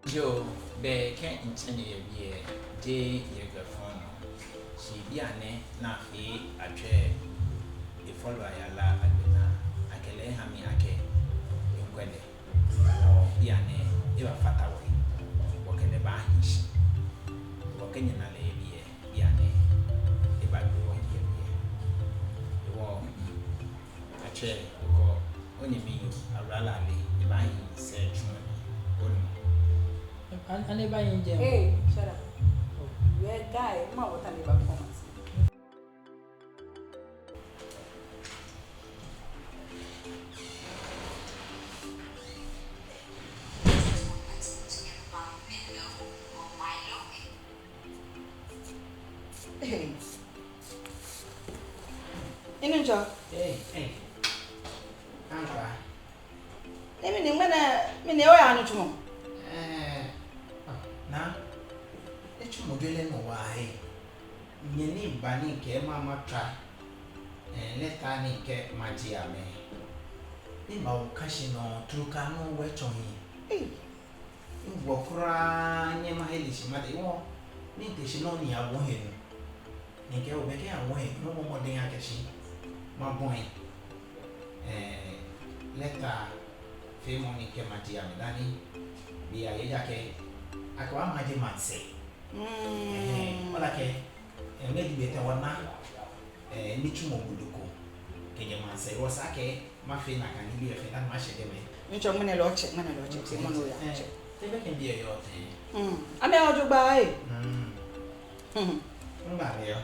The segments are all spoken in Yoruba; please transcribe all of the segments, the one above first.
Joe, they can't intend a year, day, your phone. She be a ne, not he, a chair. A follower, I la, I can lay hammy, I can. You went it. Or be a ne, you are fat away. Walking the bank. Walking in a lady, be a ne. A bad boy here. The wall. A chair, or only me, a rally, the bank said, and they buy in jail. Hey, shut up. You're a guy, my what I live at home. Hey. In a job. Hey. I'm fine. Let me know I am tomorrow. Na echu modele no why nyeni bani ke mama tra leta ni ke magia me ni ba o kashi no truka no we chonyi ngbo kura nye ma heli shi ma de wo ni de shi no ni awo he ni ke o be ke awo he no mo de ya ke shi ma bon leta fe mo ni ke magia me dani bi ya ye ke akwa maje manse wala ke ngedi beta wana ni chumo buduko kenye manse wasake mafi na kanili efe na mashede me Ncho mene lo check se mono ya check tebe ke biye yote ame ojo gba e ngba me yo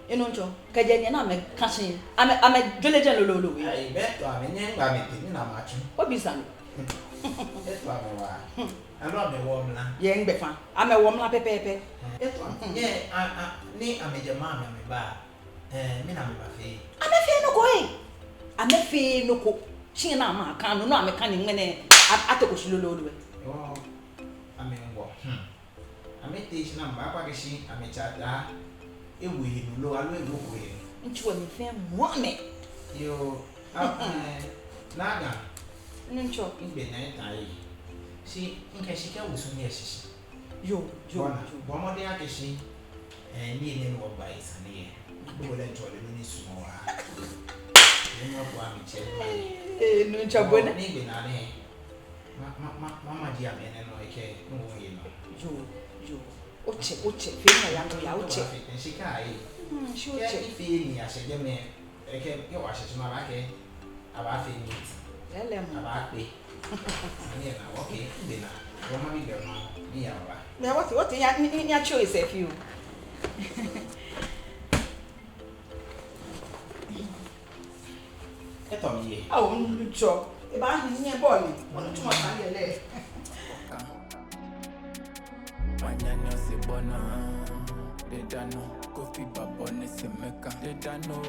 inu ncho kaje na me kasin ame dweleje lololo we ai beto ame nye ngba me te ni na machu obi san eto ame wa alo me wo mla ye ngbe fa ame wo mla pepepe eto nye ni ame jama me ba me na me ba fe ame fe no ko e ame fe no ko chin na ma kan no ame kan ni ngene ateko shilololo we yo ame ngbo ame te shi na mba kwa ke shi ame chata ewu hinu lo alo ewu ko he nchi mi fe mo me yo naga ncho igbe na tai si nke shi ka wusu ni esisi yo bo de ake shi ni ni no ba isa ni ye bo le ncho le ni sumo wa ni no kwa mi che no ncho bona ni igbe na ni mama di ame no eke no wo ye no yo oche fe na ya no ya oche shi ka ai shi ya oche ife ni asede me eke ye wa se ma ba ke aba fe ni lele mo aba pe ni na okay de na wo ma mi be no ni ya ba me what ya choice if you eto mi ye oh ncho e ba hin ni e bo ni won tun wa san le Mañana se bona, they don't know. Coffee babone se meka, they don't know.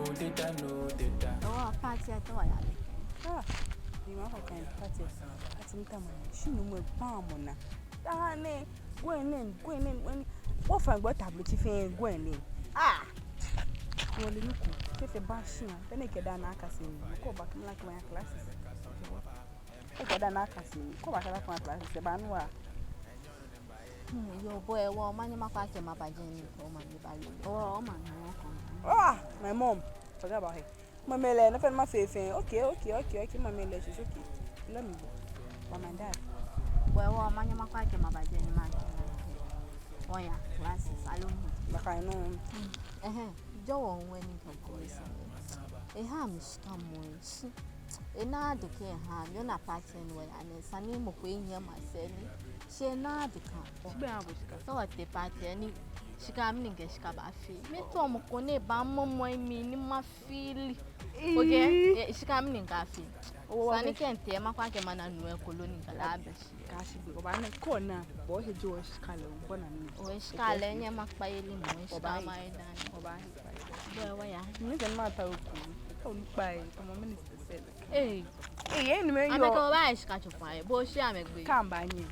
Oh, party at all. Ni ma kan party. Atim tam. Shinu mo pa mo na. Ah ne, go in when what fan go tablet fi go in. Ah. Wole nuku. Fefe ba shi na. Tene ke da na akase ni. Ko ba kam like my classes. Ko da na akase ni. Ko ba ka like my classes se ba no a. Your boy, well, money my pack him up again. Oh, man, oh, man, Ah, my mom. Forget about her. My mele, no friend my faith. Okay. My mele, she's okay. Let me go. But my dad. well, money my pack him up again, man. Oh, yeah, classes, alone. Like I know. Joe, when you can go, a ham is come once. A na de care ham, you're not passing away, and it's a name of Queen here, my son. She na de come. So at the party, any she come in get scabafi. Me to Mokone, Bammo, my meaning my feel. Okay, she come in coffee. Sani kente makwa ke mana nuwe koloni kala abeshi. Kashi bi obana kona bo he jo skale mbona ni. O skale nye makpa yeli mo skama idan. Obani. Boy waya. Ni zen mata oku. Ka pai kama minister said. Eni me yo. Ameka oba shika chofaye. Bo shi amegbe. Kamba nyi.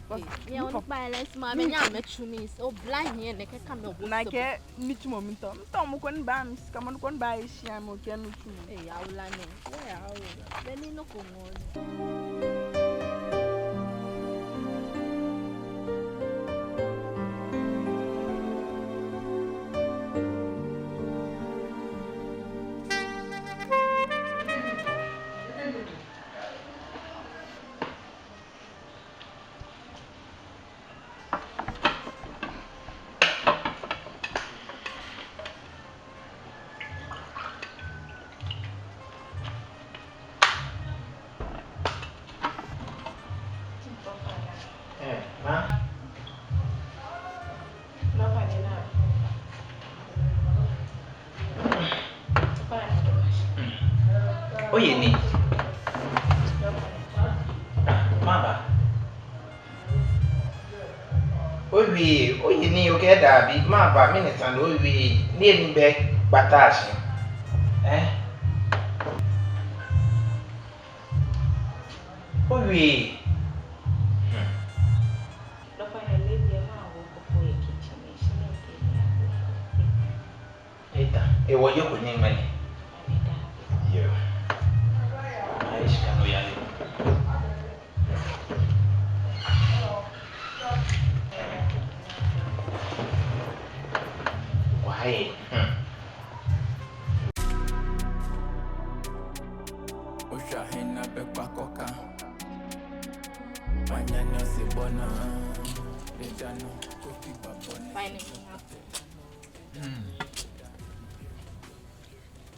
Ye on pa les ma me nya me chuni. O blind here ne ke kam no bo. Na ke ni tumo minto. Mto mo kon ba mi kama kon ba shi am ke no tumo. Awula ne. Waya awo. Beni no ko mo. Oye ni. Mama. Oye ni o ke da bi ma ba minute and oye ni eni be batashi. Oye. Eta, e wo yo ko ni mani. Yo. Aishi kano yale. Why? Osha hena be pakoka. Manyanya se bona. Dedano kopi babona. Fine.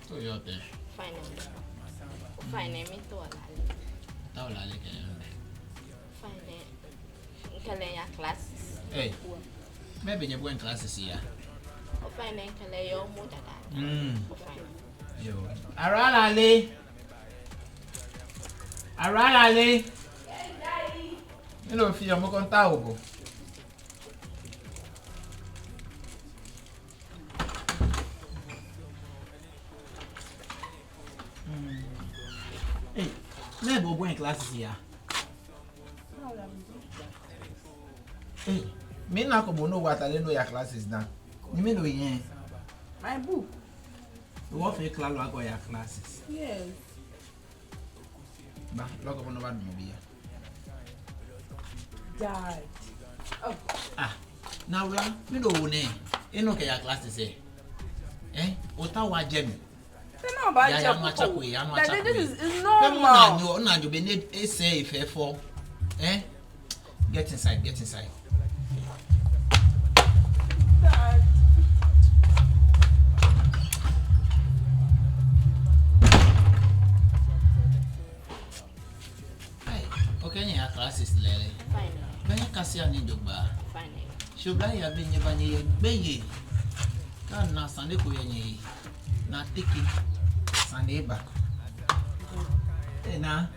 So yote. Fine. Fine mi to alale. Ta olale ke yande. Fine. Nkele ya classes. Maybe you going classes here. O fine nkele yo mo dada. O fine. Yo. Aralale. Yes, daddy. You know, fi mo kon ta ogo. Hey, maybe we're going classes here. Hey, me na ko know what I know your classes now. You mean no yen? My book. You want for class go your classes. Yes. Ba, look up on what me be. Dad. Oh. Now we me no one. E no ke your classes o ta wa je mi. No, but this is normal. No, you be need say if for. Get inside. Dad. Hey, okay, your classes lele. Fine. Ben kasi ani dogba. Fine. Shobla ya be nyeba ni gbeye. Ka na sande ko yenye. Na tiki sande ba. Na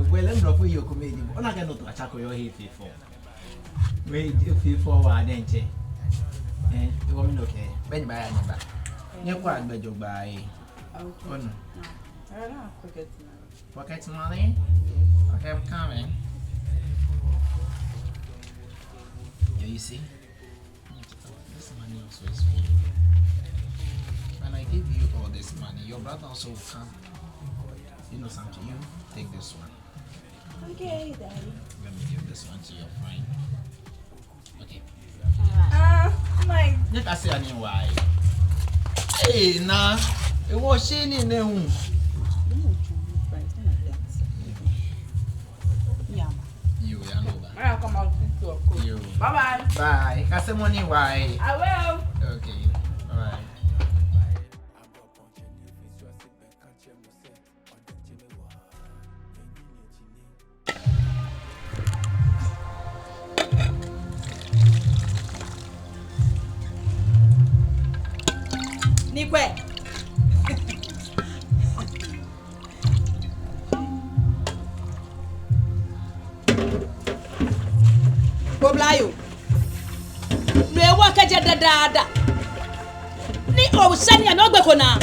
well, I'm not for you comedy. Ona ga no to achako yo he fifo. We fifo wa denche. You want me okay? Ben ba ya ni ba. Nye kwa agbejo gba e. Okay. Ono. I don't have pocket money. Pocket money? Okay, I'm coming. Yeah, you see? This money also is for you. When I give you all this money, your brother also will come. You know something? You take this one. Okay, Daddy. Let me give this one to your friend. Okay. My. Let us say why. Hey, nah. It was shiny in the room. You know that. I'll come out to talk. You. Bye-bye. Bye. Kasi money why? I will. Okay. All right. Nikwe. Oblayo. Me wa ka je dada. Ni o sani am ogbeko na.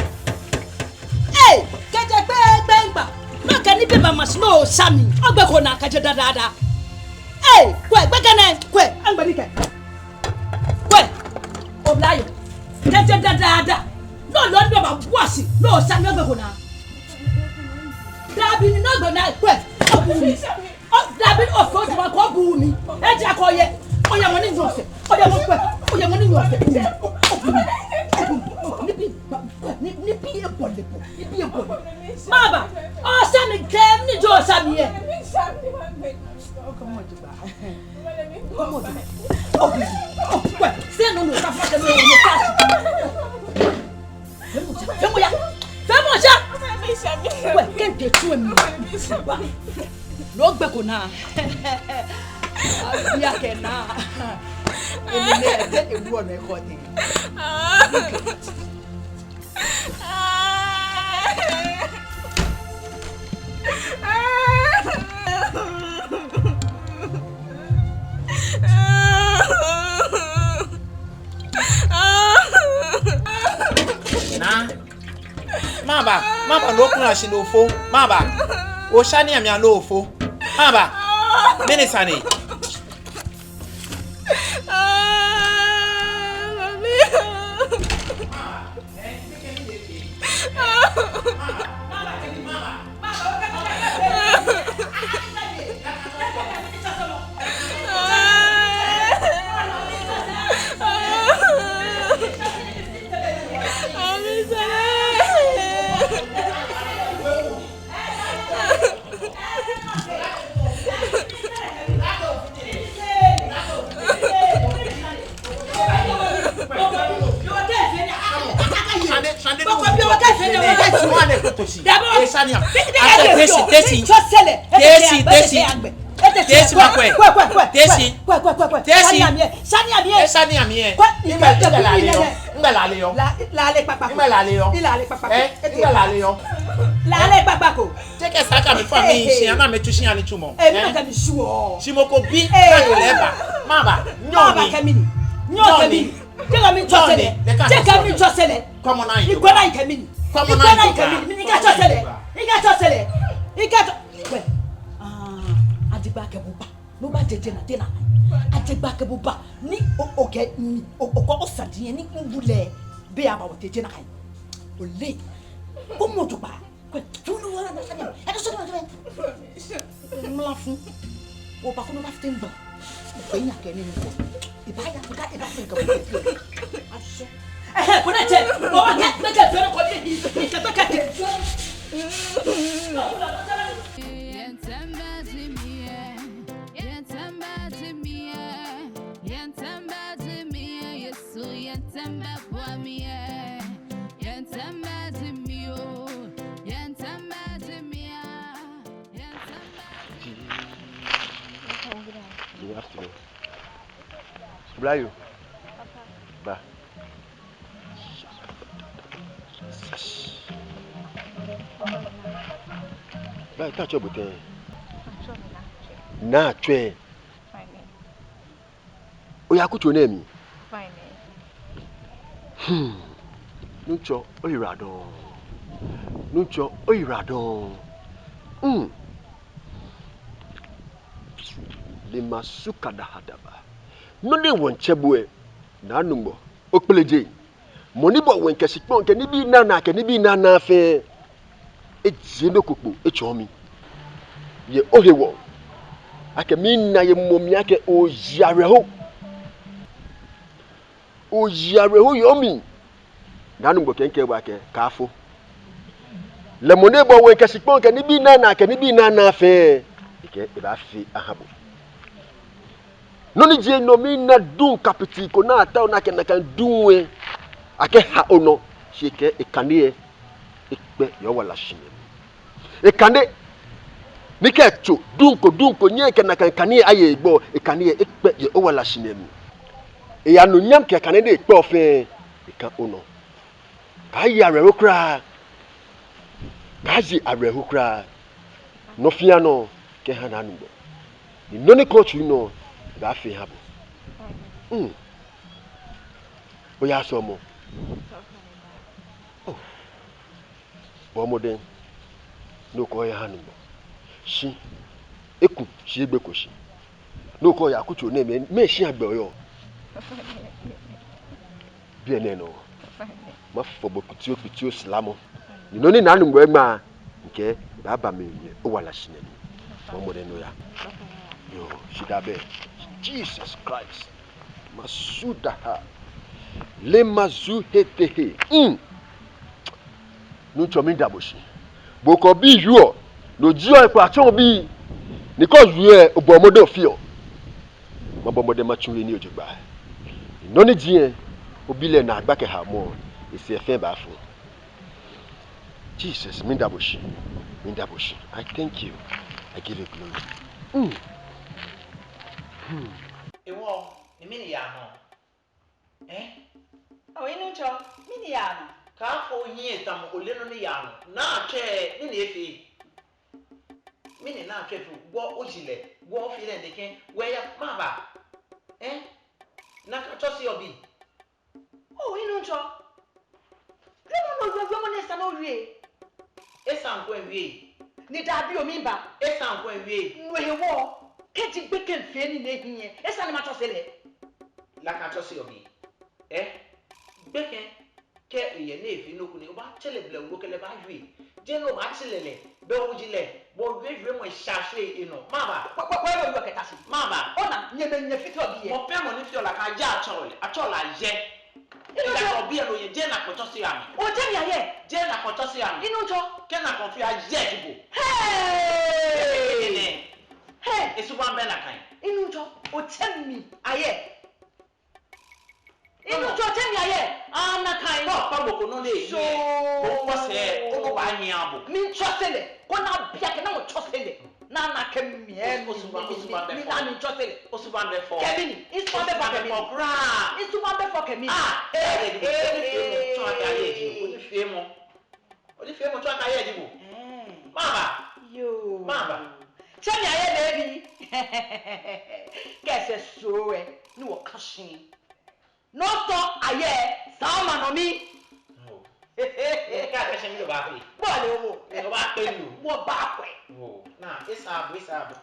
Eh, ka je gbe. No ka ni be mama no sami. Ogbeko na ka je dada. Eh, kwe gbekene, kwe angbani ke. Kwe. Oblayo. Ka je dada. No lo ndo ba buasi. No sami ogbeko na. Dabi ni no gbo na kwe. Dabi of course ma ko bu mi. E ja ko ye. Oya mo ni nyose. Oya mo kwe. Oya mo ni nyose. Ni bi e bole po. Ni bi e bole. Maba. O sa mi kem ni jo sa mi e. Come on, Juba. Come on. Oh, kwe. Se no sa fa te no cash. Femo ya. Kwe, kente tu mi. Lo gbeko na. Abia ke na. Emi ne ete ewu ona e ko ni. Maba lo kun ashi lo fo. Maba. O shani ami an lo fo. Maba. Menesani. No ba jeje na tena. Ajegba ke buba ni okay ni okọ osadiye ni ngule be aba wo teje na kai. Ole. Ko mo joba. Ko tulu wala na sanya. E do so do. Mla fun. O ba ko no ba ften gba. Pe nya ke ni ko. Iba ya ko ka e ba fun ko. Aso. Ko na che. O wa ke na ke fere ko ni. Ke ba ka te. Good afternoon. Blayo. Ba. Ba ta cho bote. Na twe. O ya ku cho na mi. Nucho oyirado. Nucho oyirado. Lima suka da hadaba. No de won chebue na numbo okpeleje. Moni bo wen kesikpon ke ni bi na ke ni bi na fe. Eje no kokpo echomi. Ye ohewo. Ake mi na ye momi ake ojareho. Ojareho yomi. Na numbo kenke wa ke kafo. Le moni bo wen kesikpon ke ni bi na ke ni bi na fe. Ike e ba fi ahabo. Noni je no mi na dun kapiti ko na ata na ke na kan dunwe ake ha ono sheke e kanie ekpe yo wala shime e kande ni ke to dun ko nye ke na kan kanie aye igbo e kanie ekpe ye o wala shime e ya no nyam ke kane de ekpe ofe e kan ono ka ya re okra ka ji are okra no fia no ke ha na nugo ni noni coach no ba fe ha bo o ya so mo oh bo mo den no ko ya hanu bo shi eku shi egbe ko shi no ko ya kutu na me shi agbe oyo bi ene no ma fo bo kutu o slamo ni no ni nanu mgbe ma nke ba me o wala shineni bo mo den no ya yo shidabe Jesus Christ masudaha le mazu hetehe no chomi daboshi boko bi yuo no jio e pa chon bi ni ko yue obo modo fio mo bo mode ma chunwe ni ojugba no ni jien obile na agba ke ha mo esi efe ba fu Jesus mi daboshi I thank you, I give you glory. Ewo ni mini ya no o inu cho mini ya no ka fo yin tam ole no ni ya no na atwe ni efi mini na atwe fu wo ojile wo fi le de ken we ya maba na ka to si obi o inu cho le mo ne sa no wie esa nko enwie ni da bi o mi ba esa nko enwie no he wo keti gbeke mfe ni na ehie esa ni ma to se le la ka to si obi gbeke ke ye na efi no ku ni o ba tele ble wo kele ba yue je no ba tilele be wo jile bo yue mo shashe ino maba kwa wo keta si maba ona nye fiti obi ye mo pe mo ni fi ola ka ja atola ye ila obi e lo ye je na ko to si ami o je ya ye je na ko to si ami inu cho ke na ko fi a ye dibo hey esu ba be na kan inu cho o temi aye inu cho temi aye ana kan no pa mo ko no le so bo ko se o ba yin abo mi chosele ko na bia ke na mo chosele na na ke mi e osu ba be mi na mi chosele osu ba be fo kevin isu ba be for kevin kra isu ba be for kevin Oni fi mo to aka ye dibo mama yo mama temi aye baby kese so ni wo kashin no to aye sama no mi ka ka se mi lo ba pe bo le wo e lo ba pe lu wo ba kwe na isa bu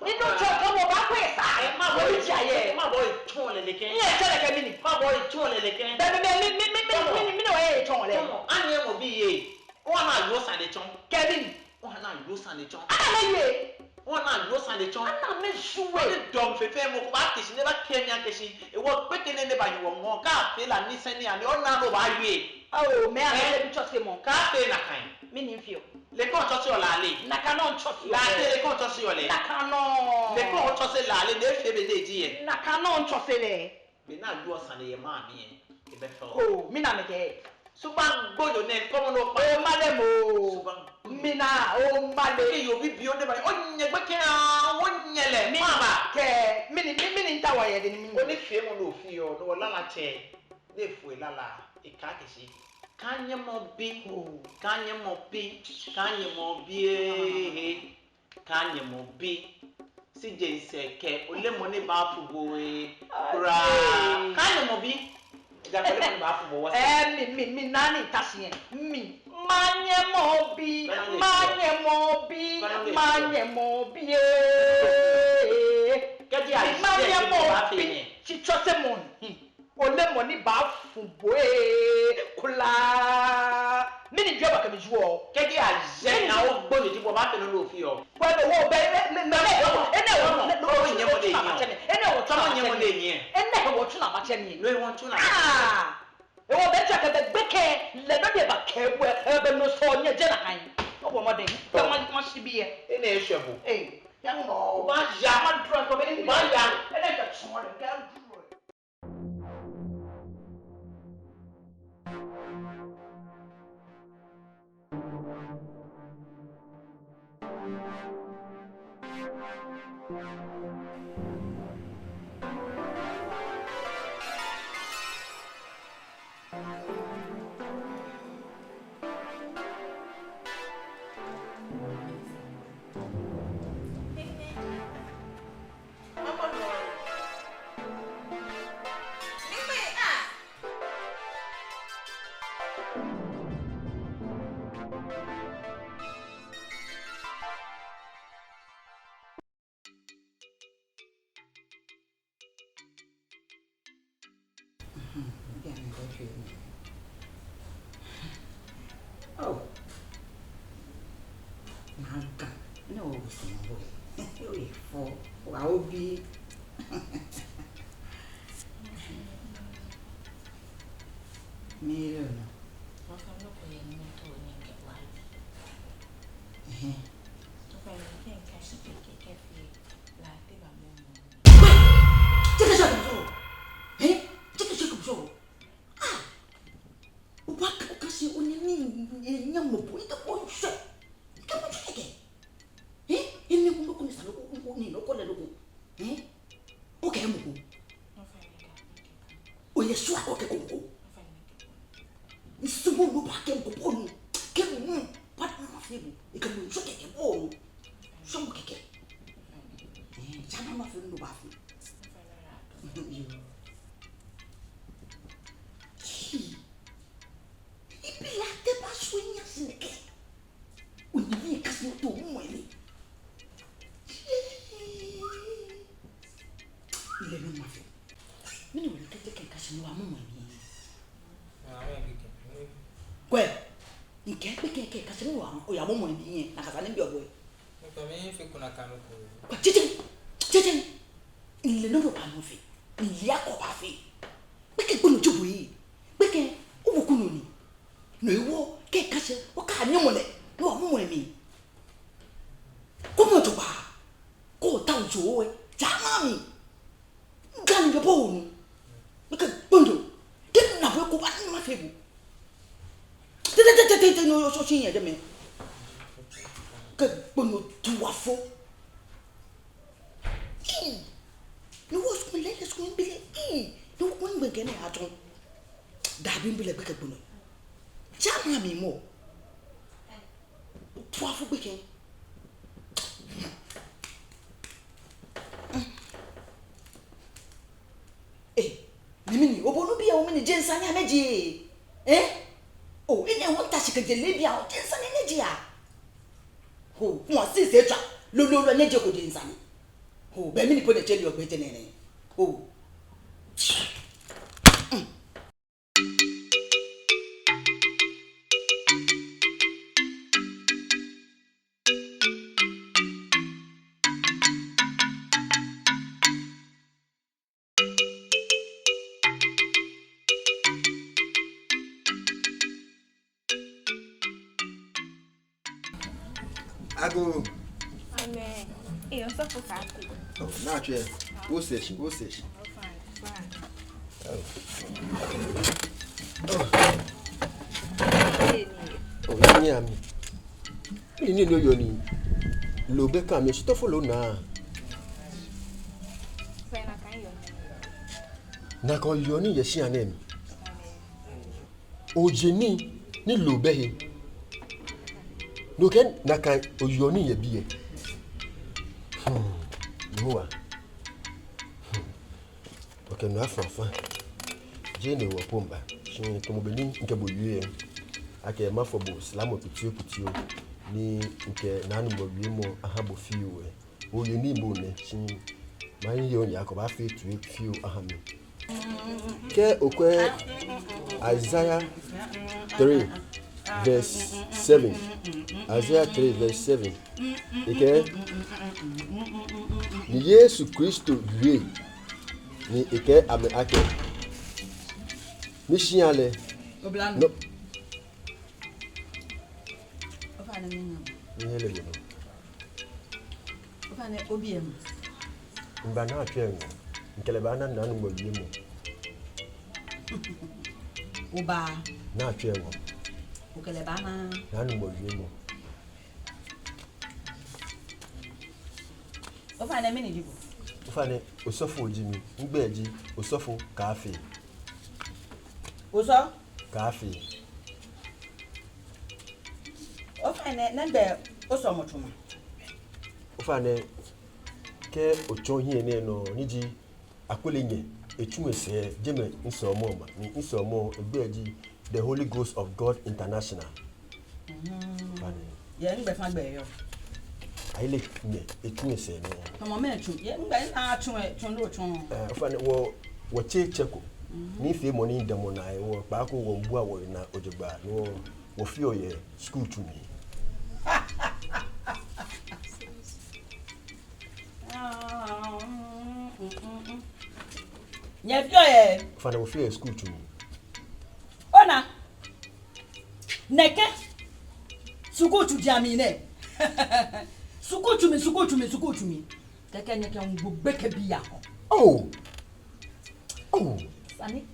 nínú church wo ba kwe sa ma wo boy ti aye ma boy tun le leken ni e tele ke mi ni ma boy tun le leken mi no e chon le ani e mo bi ye won na yo san de chon kevin won na yo san de chon ana me ye won na yo san de chon ana me suwe ni dom fefe mo ko ba kesi ne ba kenya kesi e wo peke ne ne ba yo mo ka fe la ni seni ani o na no ba yue oh me ana le church mo ka fe na kan mi ni fio le kon to si o la le na ka no church la te le kon to si o le na ka no le kon to si la le ne fe be de ji e na ka no church le be na ju o san de ye ma mi e be fe o oh mi na me ke suban gbodo ne ko mo no pa o male mo suban mi na o male ke yo bi bi o ne ba o nye gbe ke a o nyele mi mama ke mi ni nta wa ye de ni mi oni fi mo no fi o no la la che ne fu e la la e ka ke si kanye mo bi kanye mo bi kanye mo bi si je se ke ole mo ne ba fu bo e kura kanye mo bi ja ko le mo ba fu bo wo mi nani tasi mi manye mo bi ke di a manye je mo ba fi bi ni chi chose mo ole mo ni ba fu bo e kula mi ni dwe ba ka mi juo ke di a je na o gbo ni di bo ba fi no lo fi o kwa be wo be ene wo nye mo de yin ene wo tama nye mo de yin ene wo tuna ma cheni lo e won tuna ah e wo be cha ka be gbeke le no de ba ke wo e be no so nye je na kan o wo mo de ma shi bi e ene e hwebo eh yan no ba ya ma dro ko be ni ba ya ene ka so le ga dro Oh. Nanka. No, single. You for I'll be. Million. What I'm not going to get one. So I think I should take a cafe like the bamboo. Take a shot of soul. Eh? Take a shot of soul. Ah! What can you only mean? Young boy, the boy shot. Come on, again. Eh? You know, look on this look. Eh? Okay, Mugu. Oh, yes, you are okay. Isso não vai ter como que não pode não filho e que não joga que bom só o que já não vai filho no bafu e pela te passuinha assim que o ninguém que se tu ele não vai filho menino que te quer que não amo Kwe, nke peke kasi mu wa o ya mo mo ni na kasa ni bi obo. Ko mi fi kuna kanu ko. Kwa tete. Ile no ba mo fi. Ile akoba fi. Peke gbonu jubu yi. Peke o wo kunu ni. No ewo ke kasi o ka ni mo le. No mo mo mi. Ko mo juba. Ko ta jo we. Ja ma mi. Gan be bo nu. Peke gbonu. Ke na bo ko ba ni ma fi bu. No, so she had me. Good, no, to a fool. No, what's my latest going to be? No one will get at all. Dabbing be like a bunny. Jam me more. 12 weekend. Eh, Mimini, Obono be a woman in Jensen Energy. Eh? Oh, in a one task of the Libya, Jensen Energy. Oh, what's this? Lulu Energy with Jensen. Oh, Bemini put a tell you of better name. Oh. Ago. Amen. Hey, I'm so happy. Oh, not yet. Go station. Oh, fine. Oh, yeah, me. You need no yoni. Lobe come, you stop follow now. Fine, I can't Na ko yoni yeshi anem. Ojeni ni lobe he. No ken na kan oyoni ye biye. No. Okay, no afa. Jene wo pomba. Shin to mo beni nke bo wie. Ake ma fo bo slamo pitio ni nke nanu mo wie mo ahabo fiwe. Oyoni mo ne shin man yo yakoba fi tu fiu ahami. Ke okwe Isaiah 3 verse 7. Isaiah 3 verse 7. Ike ni Yesu Kristo wie ni ike ame ake mishiale no Ofana minga. ni hele no Ofana obiem. mbana atwengo nkele bana nanu mo wie mo Uba. na atwengo Ukele bana. nanu mo wie mo Ofana mini dibo. ufane osofo ojimi ngbeji osofo kafe Oso? kafe Ofana nambe oso motuma. ufane ke ocho hie ne no niji akolenye etumese jeme nsomo ma ni nsomo egbeji the Holy Ghost of God International fane Ye ngbe fa gbe yo. aile ne etumese ne Tomo me chu. Ye ngbe na chu lo chu. ufane wo cheko Ni fe money demo na e wo pa ko wo mbu awo na ojogba no wo fi oye school to me. Nya fi oye. Fana wo fi school to me. Ona. Neke. Suko tu jami ne. Suko tu mi. Keke nyeke ngbo beke biya ho. Oh. Sani.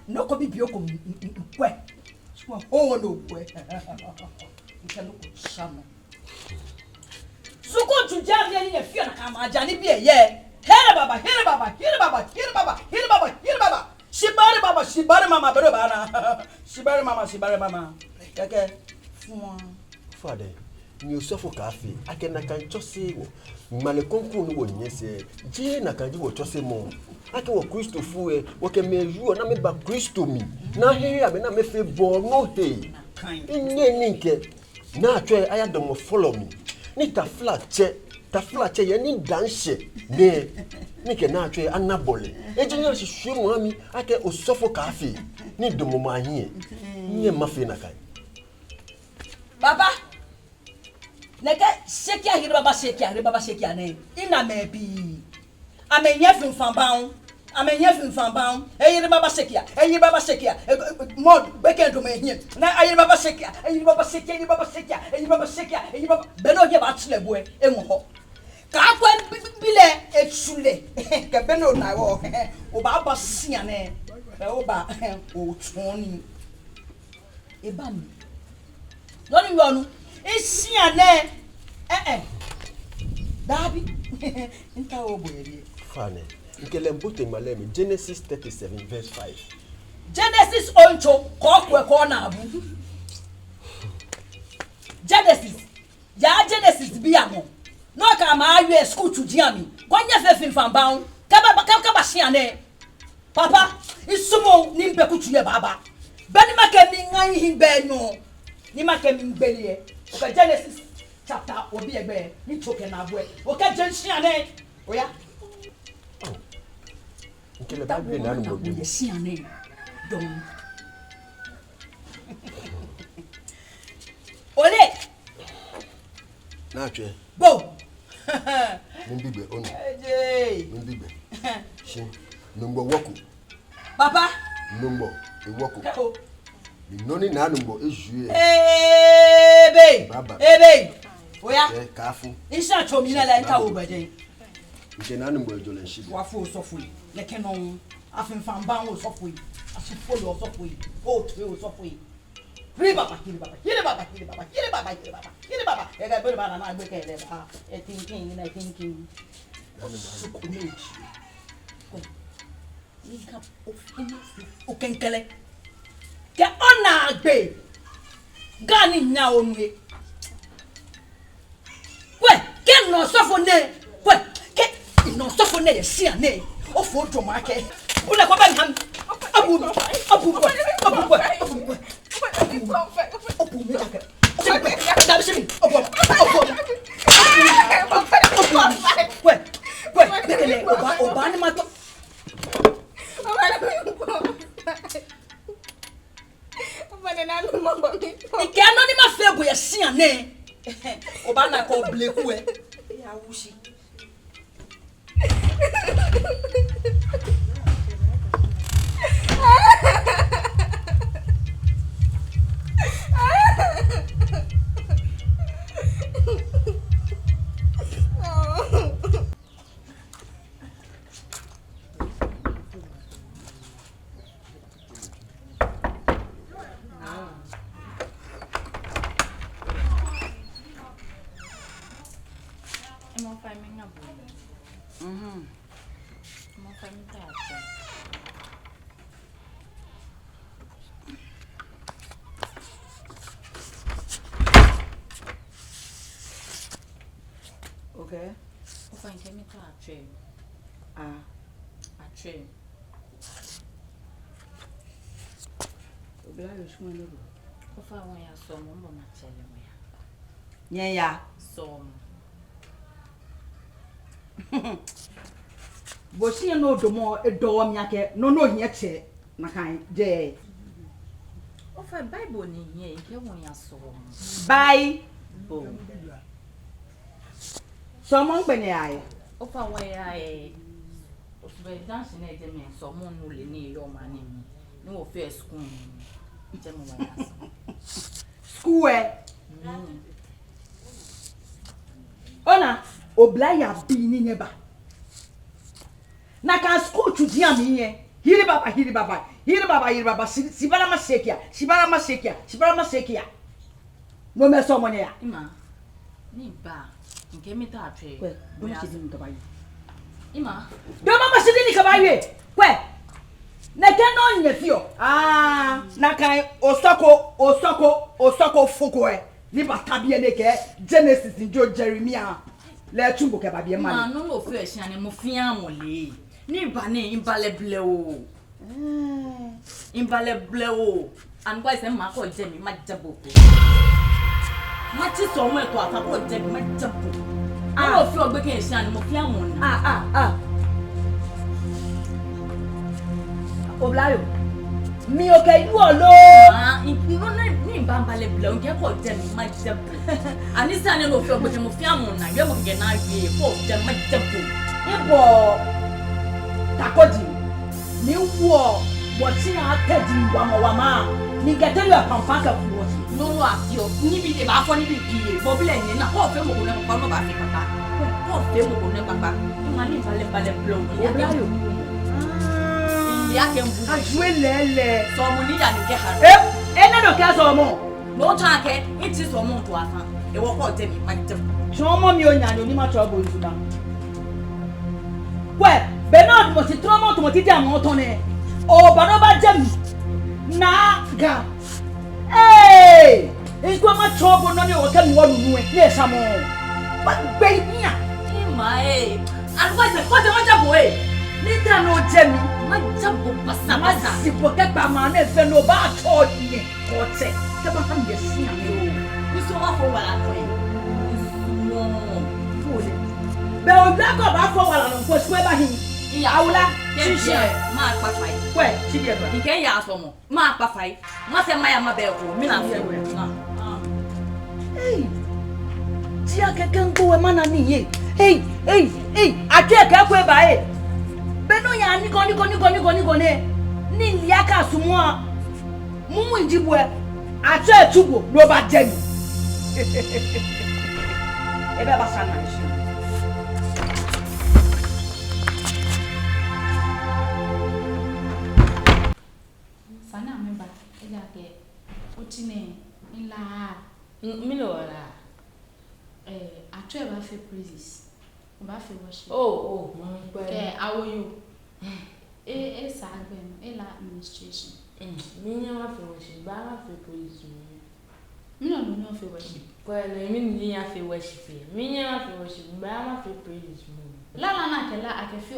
No ko bibi oko nkwe. Oh no kwe. Nkelo ko shamo. Suko tu jami ne fi na kama ajani bi eye. Here baba. Shibari mama bere bana. Shibari mama. Keke. Father, ni osofo cafe. Akena kan chose wo. Male konku no wo nyese. Je na kan ji wo chose mo. Ake wo Kristo fu e, wo ke me yu na me ba Kristo mi. Na here abi na me fe bo no he. Inye ninke. Na atwe ayadom mo follow me. Ni ta flat che ye ni danshe. Ne. Ni ke na atwe anabole. Ejinya hihwe mo ami ake osofo cafe. Ni domo ma hie. Nye mafe na kan. Baba, neke shekia hiri baba shekia ne. Ina mebi. Amenye finfambang. Hiri baba shekia. Mod beke do me hie. Na hiri baba shekia. Beno ye ba tile boe enwo. Ka kwa bile etsule. Ke beno na wo. O ba ba sia ne. O ba o toni. Eba mi. Don't you Isiane Dabi Inta oboye Fane Nkele mbote malemi Genesis 37 verse 5 Genesis oncho kokwe ko na abu Genesis biamo no ka ma awe school to diami kwanya fe finfamban kaba siane papa isumo ni mbe kutuye baba bani makemi ngan himbe no ni makemi mbeliye o Genesis chapter obi egbe ni toke na boy o ka jensiane oya nkele ba bi na no bi siane don ole na atwe bo mbigbe onu mbigbe shi numbo woku papa numbo woku noni na numbo ejue ebe oya kafu isa chomi na la nka obede nke na numbo ejole shi wafu osofui leke no afenfamban osofui asifolo osofui o twe osofui Hiri baba. Ega bere bana na gbe kele ba. Thinking. Nika okenkele. Ke ona gbe. Gani nya onwe. We, ke no sofo ne. We, ke no sofo ne ye sia ne. Ofo to ma ke. Ule ko ban ham. Abu. Okay. Ufanye chemical train. A train. Obla yo shuma no. Ufa won ya so mo mo na chele mo ya. Nyenya. So. Bo si no do mo edo mi ake no hia che. na kan je o fa bible ni yen ke won ya so Bible so mo npe ni aye o fa wa ya o so be dance na je me so mo no le ni yo ma ni mi ni wo fe school ni je mo wa ya so school ona oblaya bi ni neba na kan school tudi am yen hiri baba sibara masekia no me so mo ne ya ima ni ba nke mi ta atwe kwe do mo sidi nka bayi ima do mama sidi ni ka bayi kwe na ke no nya fio na kan osoko foko ni batabie ne ke Genesis njo Jeremiah le tumbo ke babie ma no no fi ehia ne mo fi amole ni ba ne imbaleble o and why say ma ko je mi ma jabo ko ma ti so mo e to ata ko je mi ma jabo no fi ogbe ke ehia ne mo fi amon Oblayo mi o ke yu olo no ni imbaleble o ke ko je mi ma jabo ani sa ne no fi ogbe ke mo fi amon na ye mo ke na wie ko je ma jabo ibo takodi ni wo ti akadi wama ni gete yo pampa ka fuwo no afio ni bi de ba fo ni bi pie bo bile ni na ko fe mo ko na pa no ba fi papa ko fe mo ko na papa ma ni bale blow Oblayo ya ke mbu ajwe lele so mo ni ya ni ke ha ene no ka so mo no ta ke iti so mo to afa e wo ko te mi ma te so mo mi onya ni ma trouble ntuba we Bernard mo si tromo to mo ti dia mo to ne o ba no ba jam na ga nko ma trouble no ni o ka mi wo nunu e na esa mo ba gbe ni a ma advice ko te ma jabo ni ta no jemi ma jabo basa si bo ke ba ma na fe no ba to ni ko te ke ba ha mi si na yo ni so wa fo wala ko be o da ko ba fo wala no ko so e ba hin awula shishe ma pa fai kwe chidi e ba nke ya so mo ma pa fai ma se ma ya ma be ko mi na so ti akeke ngo we mana ni ye ati eke kwe ba beno ya ni go ne ni liaka sumwa mumu njibwe ati etugo lo ba jeni ebe ba sana shi sana memba ega ke otine nla mi lo la atwe ba fe praises ba fe worship mo pe ke awoyo sagbe la administration mi nya ma fe worship ba ma fe praise mi no fe worship Well, mi nya fe worship mi nya ma fe worship ba ma fe praise mo la na ke la ake fe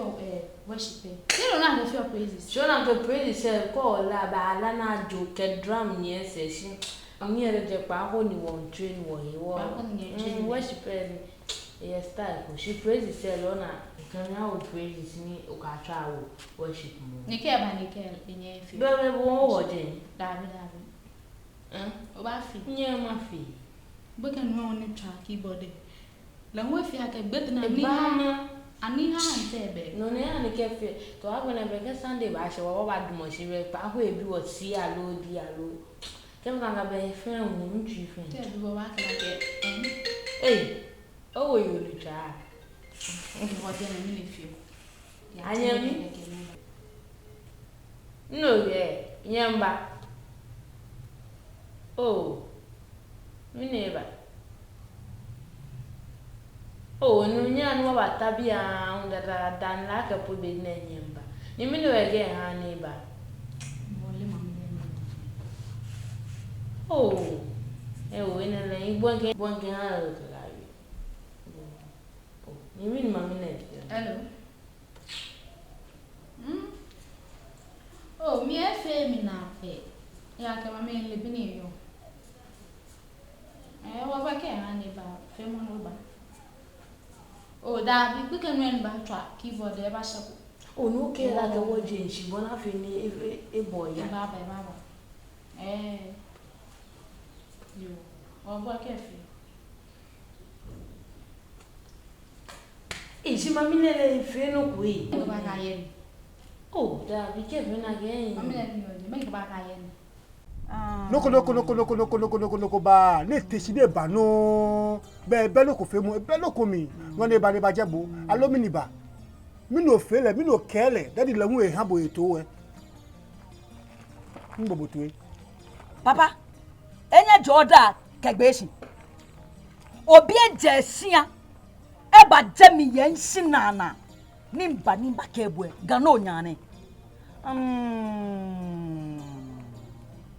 worship you na ke fe praises so na to praise se ko la ba la na jo ke drum ni ese si mi ere je pa ho ni won train wo yi wo worship yes style ko she praise se lo na kan ya o praise ni o ka twa wo worship mo ni ke ba ni ke enye fi be wo wo je david o ba fi nye ma fi bo kan no ni twa keyboard la wo fi aka gbet na ni ba ani ha ntebe no ne ani ke fi to agona be ke Sunday ba se wo ba dumo si be pa ho ebi wo si alo di alo kem kan ga be fe wo mu twi fe te do wa ka ke oh you li try o de na ni fi anya mi no nyamba mi neba no nya no ba tabia unda dan la ka pu be na nyamba ni mi no ege ha neba le mami ina na ibonge ha la ni mi mami na hello mi efe mi na fe ya ka mami le bini yo wa ba ke ha ni ba fe mo no ba da bi pe ke no en ba twa keyboard e ba shako Onu ke la ke wo je nshi bona fe ni e boy ya. Baba. Yo. O bo ke fi. E si mami le fe no ku e. Ko ba ka yen. Oh, da bi ke fe na ge. Mami le ni me ko ba ka yen. Loko ba ne teside ba no be loko fe mu be loko mi won ne ba jebo alo mi ni ba mi no fele mi no kele daddy la mu e ha bo eto we ngbo bo tuwe Papa, enye joda kegbeshi. Obi ejesia e ba jemi yen sinana. Nimba kebwe gano nyane.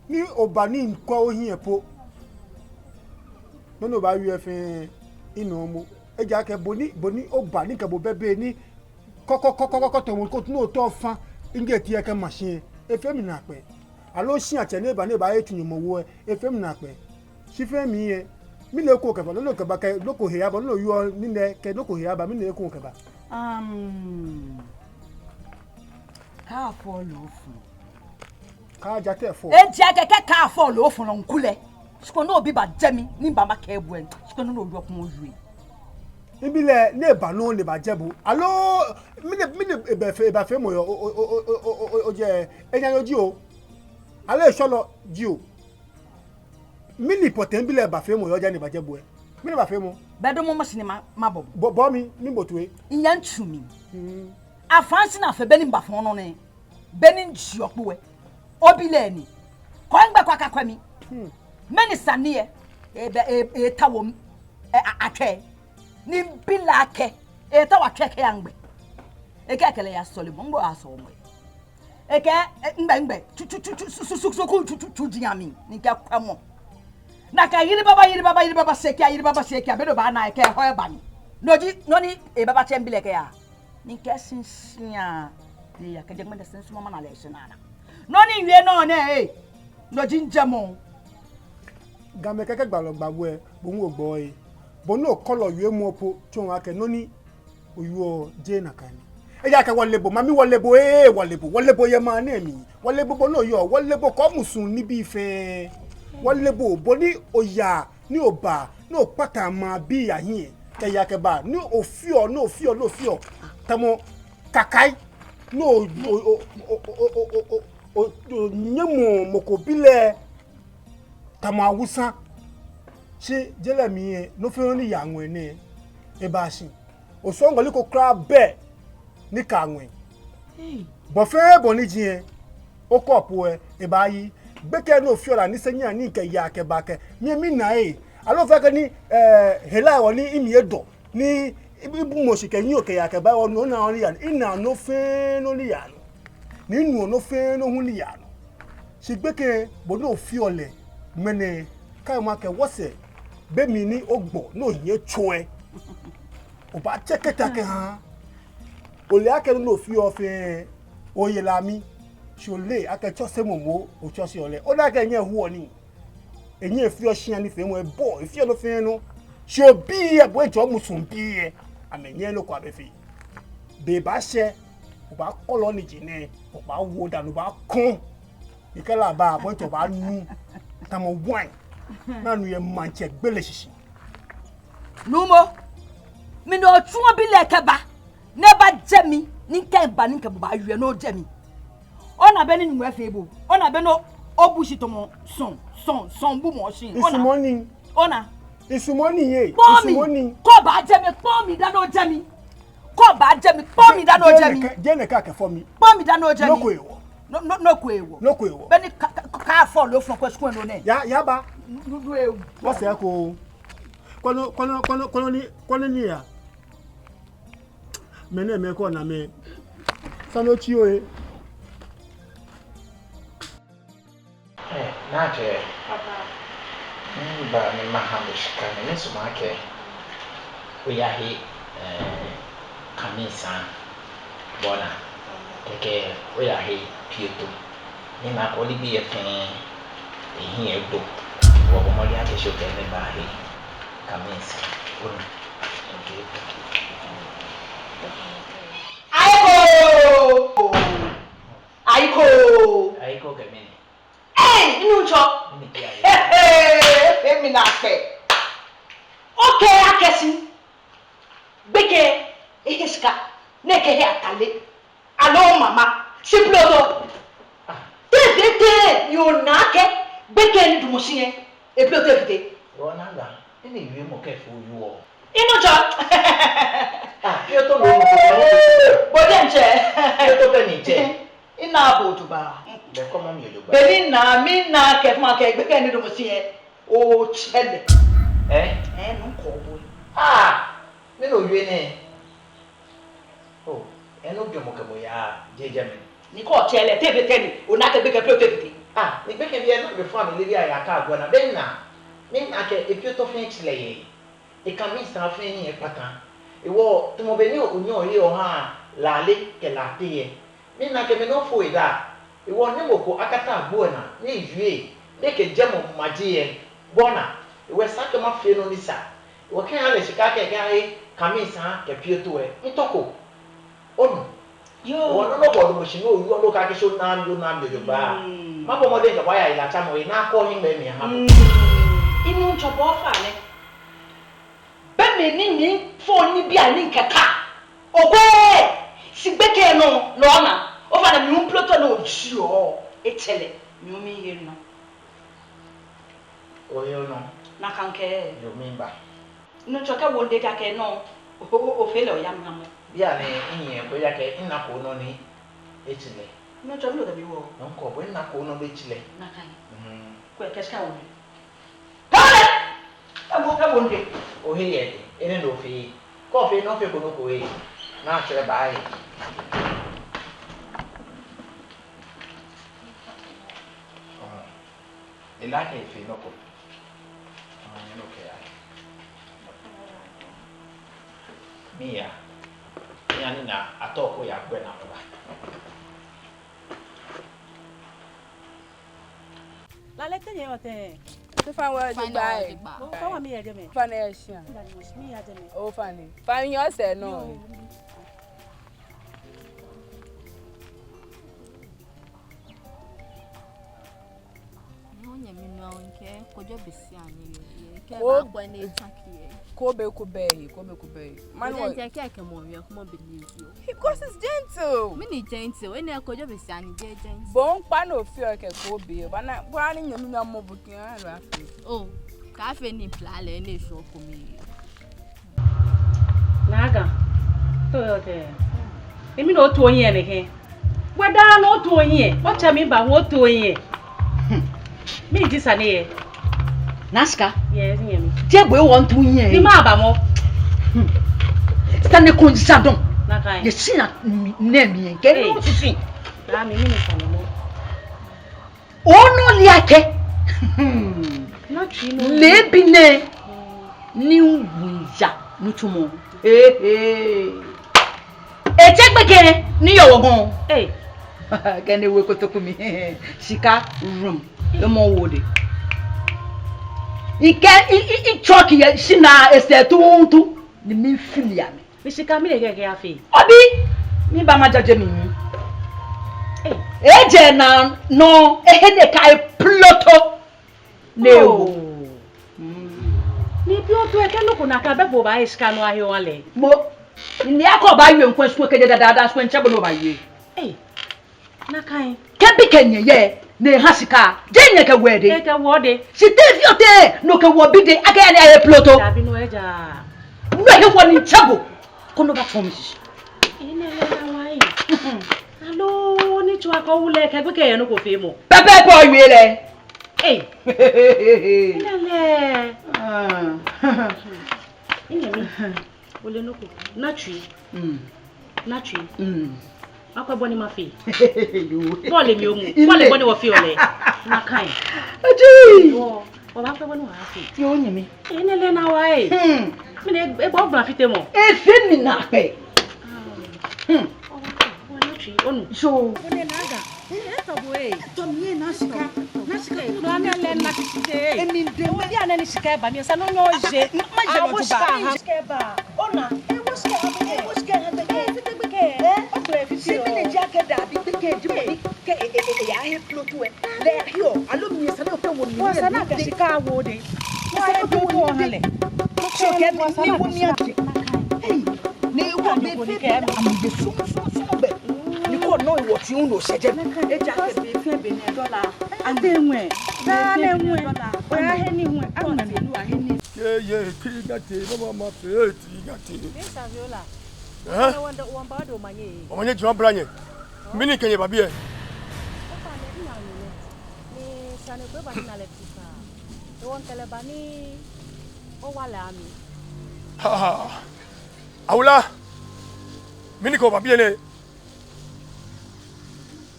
ni obani nkwa ohin epo no ba wi efe ino mo eja ke boni obani ke bo bebe ni koko to mo ko no to fa inge ti e ke machine efe mi na pe alo si ache ne ba etunyo mo wo efe mi na pe si fe mi ye mi le ko ke ba lo ke ba ke lo ko he ya ba lo yo ni ne ke lo ko he ya ba mi le ko ke ba ka follow fu ka ja te fo e ja ke ka follow fu no nkule sko no obi ba jemi ni ba ma ke bu en sko no obi okun ojuwe ibile ne ba no le ba jebu alo mi e ba fe mo yo o je enya yo ji o ale solo ji o mi ni poten bile ba fe mo yo je ne ba jebu e mi ne ba fe mo bedo mo machine ma bo mi ni botuwe iyan tumi afansi na fe beni mba fon no ne beni nji okwe obile ni ko ngba kwa kakwami meni sanie e tawom atwe ni bila ke e tawa tweke yangbe e ke kele ya sole mbo aso mo e ke ngbe su diami ni ke kwamo na ka yiri baba sekia bedo ba na ke ho ba ni noni e baba chembile ke ya ni ke sinsia ni ya ke jegme de sensu mama na lesson na noni wie no ne no jinjamo game keke gbagbo e bo nwo gbo e bo no color yue mu opo chon ake noni oyo je na kan e ja ke wolebo mami wolebo ye ma na mi wolebo bo no yo wolebo ko musun ni bi fe wolebo bo ni oya ni oba no pata ma bi ahin ke ya ke ba ni ofio tamo kakai no nyemo mokobile tamo awusa se jele mi no fe ni yanwe ni e ba sin o so ngoli ko kra be ni kanwe bo fe bo ni jin o kopo e ba yi gbeke no fiora ni senya ni ke ya ke ba ke mi na alo fe ke ni hela wo ni imi edo ni ibu mo se ke yin o ke ya ke ba wo no na ori ya ina no fe no li ya ni nu no fe no hu li ya si gbeke bo no fiole mene kai ma ke wose be mi ni ogbo no yin choe o ba cheketa ke han o le ake no fi o fe oye lami ṣole akẹjọ se momo o cho se ole o da ke yen hu oni eyin efi o sian ni fe mo e bo efi o lo fe no ṣe bi e bo ejo musun bi e amenyen lo kwa be fi be ba se o ba kolo ni jine o ba wo danu ba kun ikela ba bo to ba nu ta mo wine na nu ye manche gbele sisi numo mi no tuo bi le keba ne ba jemi ni kan ba ni kan ba yue no jemi ona be ni nwe febo ona be no obushi to mo son bu mo shin ona isumoni ye isumoni ko ba jemi po mi da no jemi ko ba jemi po mi da no jemi je ne ka ke for mi po mi da no jemi no ko ewo be ni ka fall lo fun ko school no ne ya ba du ewo wo se ko kono ni ya mene me ko na me sanochi o Naje. Papa. Ba ni mahamishka ni sumake. Uyahi kamisa bona. Eke uyahi pieto. Ni ma olibi efen ehin egbo. Wo mo ya ke shoke ni ba he kamisa. Onu. Okay. Ayo! Allô mama, si ploto. Te yo nake beken du machine et ploto vite. Ronanga, ini yue mo ke fu yu. Ino cha. Yo to lo mo. Bodenche. Yo to be ni je. Ina bo tuba. Be ko mo mi yo ba. Beni na mi na ke ma ke beken du machine. O chele. No ko boy. Me no yue ne. Oh, eno bi mo ke mo ya jeje me. Ni ko chele te beteni o na ke beken ploto vite. Ni beke bi eno be fo am le bi aya ka agbo na ben na. Me na ke epio to fin chile ye. E kan mi sa fin ye patan. Ewo to mo be ni onyo ye o ha lale ke la te ye. Me na ke me no fo ida. Ewo ni mo ko akata agbo na ni yue. De ke jemo maji ye. Bona. Ewe sa ke ma fe no ni sa. Ewo kan ale shika ke ga e kami sa ke pio to e. Ntoko. Onu. Yo. Wono no bodo mo shi no yu no ka ke so na yo ba. Ma bo mo de ka ya ila cha mo na ko yin be mi ha. Inu nchobo fa le. Be me ni phone ni bia ni nkeka. Ogwe sigbeke no na. O fa na mi un ploto na oji o. Echele mi o mi ye no. O yo no. Na kanke. Yo mimba. Inu choka wonde ka ke no. O fele o yam na mo. Bia ne yin ko ya ke ina ko no ni echile. Inu choka lo da bi wo. No ko bo ina ko no be chile. Na kan. Ko ke ska wo. Kale! Abo nde. O he ye ene no fi. Ko fi no fi ko no ko e. Na chere ba e. Ela ke fi no ko. No ke ya. Mia. Mia ni na atoko ya gbe na ba. La lete ye ote. So far where you buy. Come me here me. Fan Asian. Me here me. Oh funny. Fan yourself no. Onye mi no nke kojo besi ani ye. Ke Oh. ba kwa na etake. Kobe Kobe. Man Man what? wa ke mo wi ko mo believe you. Because it's gentle. Me ni gentle. Ene kojo besi ani je gentle. Bon pa no feel ke Kobe. Bana bwana nyami na mo bukin alo afi. Oh, ka fe ni plale na so ko mi. Naga. Toyote. Emi no to yin ene ke. Weda no to yin. O cha mi ba wo to yin. Me di sane. Naska. Yes, nyami. Je gbe won tu yin. Ti ma ba mo. Sane ko zadon. Na kai. Ye si na ne mi en ke no sisi. Da mi ni sane mo. Ono li ake. Na chi no. Le bi ne ni wuya nutumo. Ejegbeke ni yowo gan. Kende we kotoku mi. Sika room. E mo wode. Ike I choki ye sina ese tuntu ni mi filia mi. Mi sika mi le gege afi. Obi mi ba ma jaje mi. Eje na no ehene kai ploto. Newo. Ni bi o to e ke loko na ka be bo ba iska no ahe wale. Mo ni akoba ywe nkwan su ke dada so nche bo no ba ywe. Na kai. Ke bi kenye ye ne hasika. Je nye ke wede. E ke wode. Si te fiote no ke wo bi de aga ya ahe ploto. Da bi no eja. No he woni nchabo. Kono ba form si. Ine le na wai. Hello, ni chwa ko wule ke gbe ke no ko fe mo. Pepe ko ywe le. Ine le. Ine mi. Wole no ko. Na twi. Na twi. Akwa boni ma fe. Bole mi omu. Bole boni wo fe ole. Na kai. Aji. O ba fe boni wa fe. Ti o yin mi. Ine le na wai. Mi ne e bo gba fite mo. E fe mi na pe. Onu. So. One naga. Eto boy. To mi na sika. Na sika. No na le na kite. Emi de. O dia na ni sika ba mi sa no no je. Ma je lo ba. Sika ba. Ona. E wo sika ha be. E wo sika ha be. E fite be ke. O to e fite. Si mi le ja ke da bi be ke di mo. Ke ya he ploto e. Le yo. Alo mi sa no fe wo ni. Wo sa na ka sika wo de. Wo e do wo ha le. So ke ni wo mi ati. Hey. Ni wo be fe. Am be so be. o ti un lo seje e ja ke be fe be ne dollar ade nwe da ne nwe o ya he ni nwe amna me lu a he ni ye tirigate mama ma fe tirigate Mr. Viola eh wanda wamba do manye o manye jwa branye mini kenye babie opa ne ina ni sane ko ba ni na le pisa e won tele ba ni o wala ami awula mini ko babie ne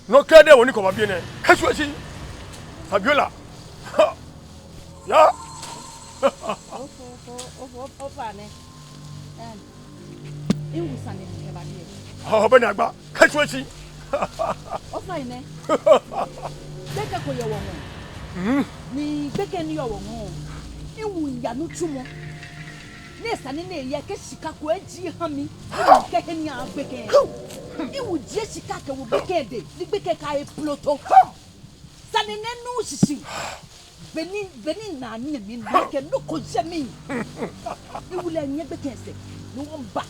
no kede woni ko babie ne kasu esi Fabiola ya opa ne iwu sane ke ba ni oh be na gba kasu esi opa ne beke ko ye wo ni beke ni yo wo iwu ya no tumo ne sane ne ye ke sika ko aji ha mi ke he ni abeke iwu je sika ke wo beke de ni beke ka e ploto sane ne no sisi beni na ni mi ke no ko je mi iwu le nye beke se no won ba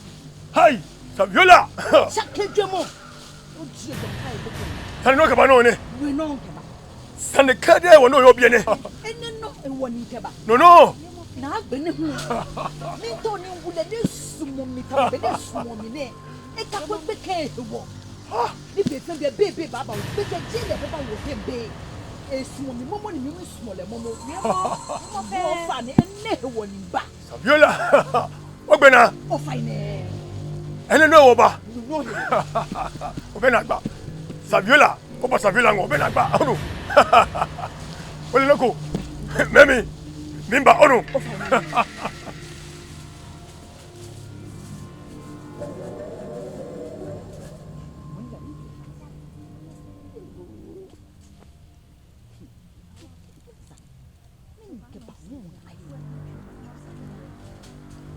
hai Fabiola chaque demo o je de kai beke sane no ke ba no ne we no ke ba sane kede wo no yo bie ne ene no e woni ke ba no na agbene hu mi to ni wule de sumo mi ta be de sumo mi ne e ka ko be ke wo ni be fe be baba wo be ke je le baba wo ke be e sumo mi momo ni mi sumo le momo mi mo fe o fa ni ene wo ni ba Fabiola ogbena o fa ine ene no wo ba no obena gba Fabiola o ba Fabiola ngo obena gba onu ole loko memi mimba onu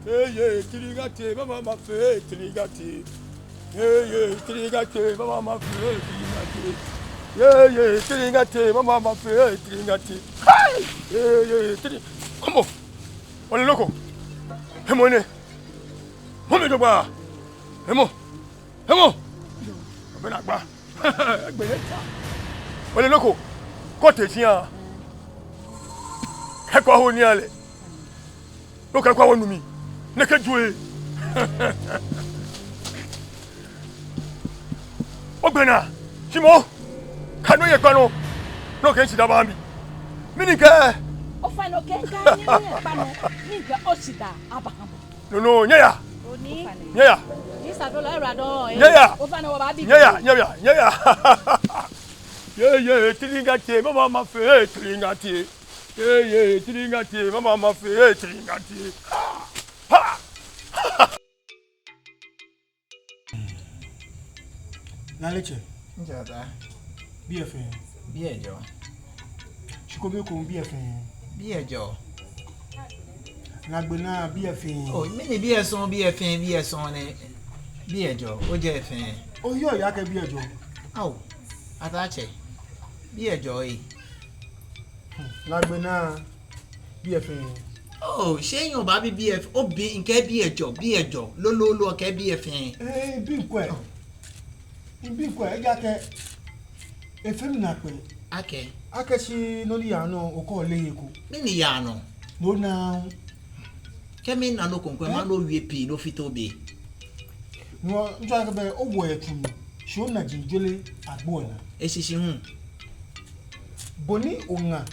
Hey, tirigate, mama ma fe tirigate. Hey, tirigate, mama ma fe tirigate. Hey, tirigate, mama ma fe tirigate. Hey, tirigate. Come on. Ole loko. Hemone. Home do ba. Hemo. Obena gba. Agbere ta. Ole loko. Ko te sian. He ko ho ni ale. Lo ka kwa wonu mi. Neke jwe. Ogbena, Chimo. Kanu ye kwano. No ke sida ba mi. Mini ke. o fa no ke ka ni pa no ni ke o sida abaham No, nyeya. oni Nyeya. Mr. Viola era do Nyeya. o fa no ba bi Nyeya. Ye, tirigate, mama ma fe tirigate. Ye, tirigate, mama ma fe tirigate. Naleche. Njata. BFN. Biejo. Chikobe ko BFN. Biejo. Nagbena BFN. Oh, mini BFN ne. Biejo, o je fen. Oh, yo ya ke biejo. Aw. Atache. Biejo yi. Nagbena BFN. Oh, ṣé yan ba bi BF obi nke biejo lo ke BFN. Bi nkwe e ja ke efemi na pe. Ake si no li ano oko le yiku. Mini ya no. No na. Kemi na no konkwe ma no wie pi no fitobe. No njo ake be owo etunu. Sho na jinjole agbo na. Esisi hu. Boni onga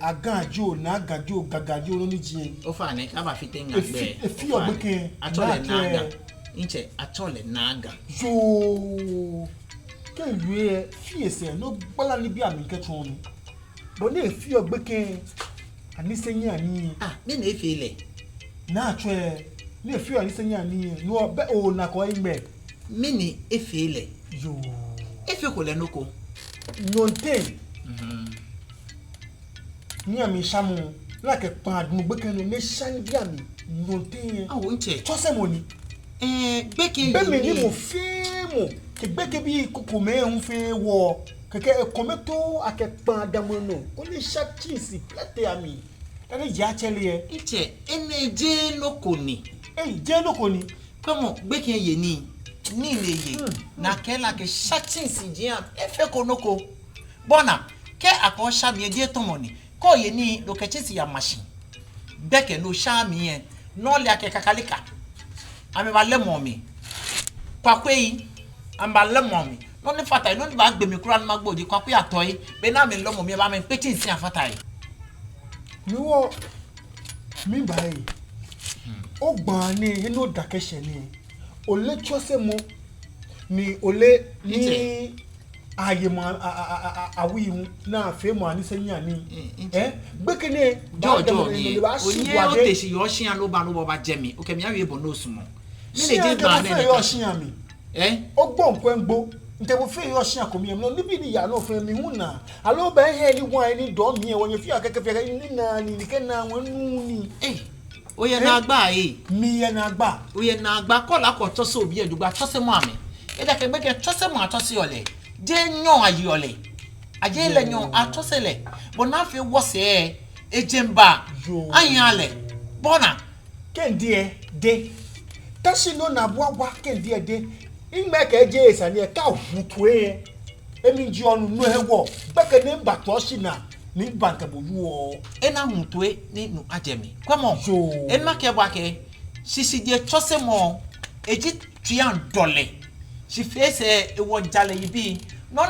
agajo na agajo gagajo no ni jin. O fa ni ka ba fite ngagbe. Efi ogbeke. Atole naga. Inche atole naga. Yo. Ke yue fi se no bola ni bi ami ketun ni. Boni efi ogbeke ani senya ni. Mi na efi ile. Na atwe ni efi ani senya ni no be o na ko igbe. Mi ni efi ile. Yo. Efi ko le noko. Nonte. Ni ami shamu la ke pan adun gbeke no me shani bi ami nonte. O nche. Chose money. Gbeke be me ni mo fimo ke gbeke bi koko me un fe wo keke kometo ake pan adamono o le shachisi plate ami ene je achele ye nche ene je noko ni je noko ni komo gbeke ye ni ni leye na ke la ke shatin si dia e fe konoko bona ke akon sha mi die to moni ko ye ni lo ke chisi ya machine beke no sha mi en no le ake kakalika ame ba le mo mi kwakwe yi am ba le mo mi no ni fata no ni ba gbe mi kura na magboji kwakwe atoyi be na mi lo mo mi ba me petin si afata yi mi wo mi bai o gban ni inu dakese ni ole chose mo ni ole ni aye mo awi na fe mo ani senya ni gbekene jojo ni onye o te si yo shian lo ba no bo ba jemi o ke mi awe bo no sumo mi le je gba na ni yo shian mi o gbo nko engbo nte bo fe yo shian ko mi no ni bi ni ya no fe mi hu na alo ba he ni wan ni do mi e won fi akeke fe ni na ni ke na won nu ni oye na agba mi ye na agba oye na agba ko la ko to so bi edugba to se mo ami e da ke gbe ke to se mo ato se ole je nyon ayi ole aje le nyon ato se le bo na fe wo se ejemba anyale bona kendie de tashi no na bua kendie de ingme ke je esani e ka hutue emi ji onu no ewo beke ne bato shi na ni banka boyu ena hutue ni nu ajemi kwamo enma ke bwa ke sisi je chose mo eji tuan dole si fese ewo jale yibi no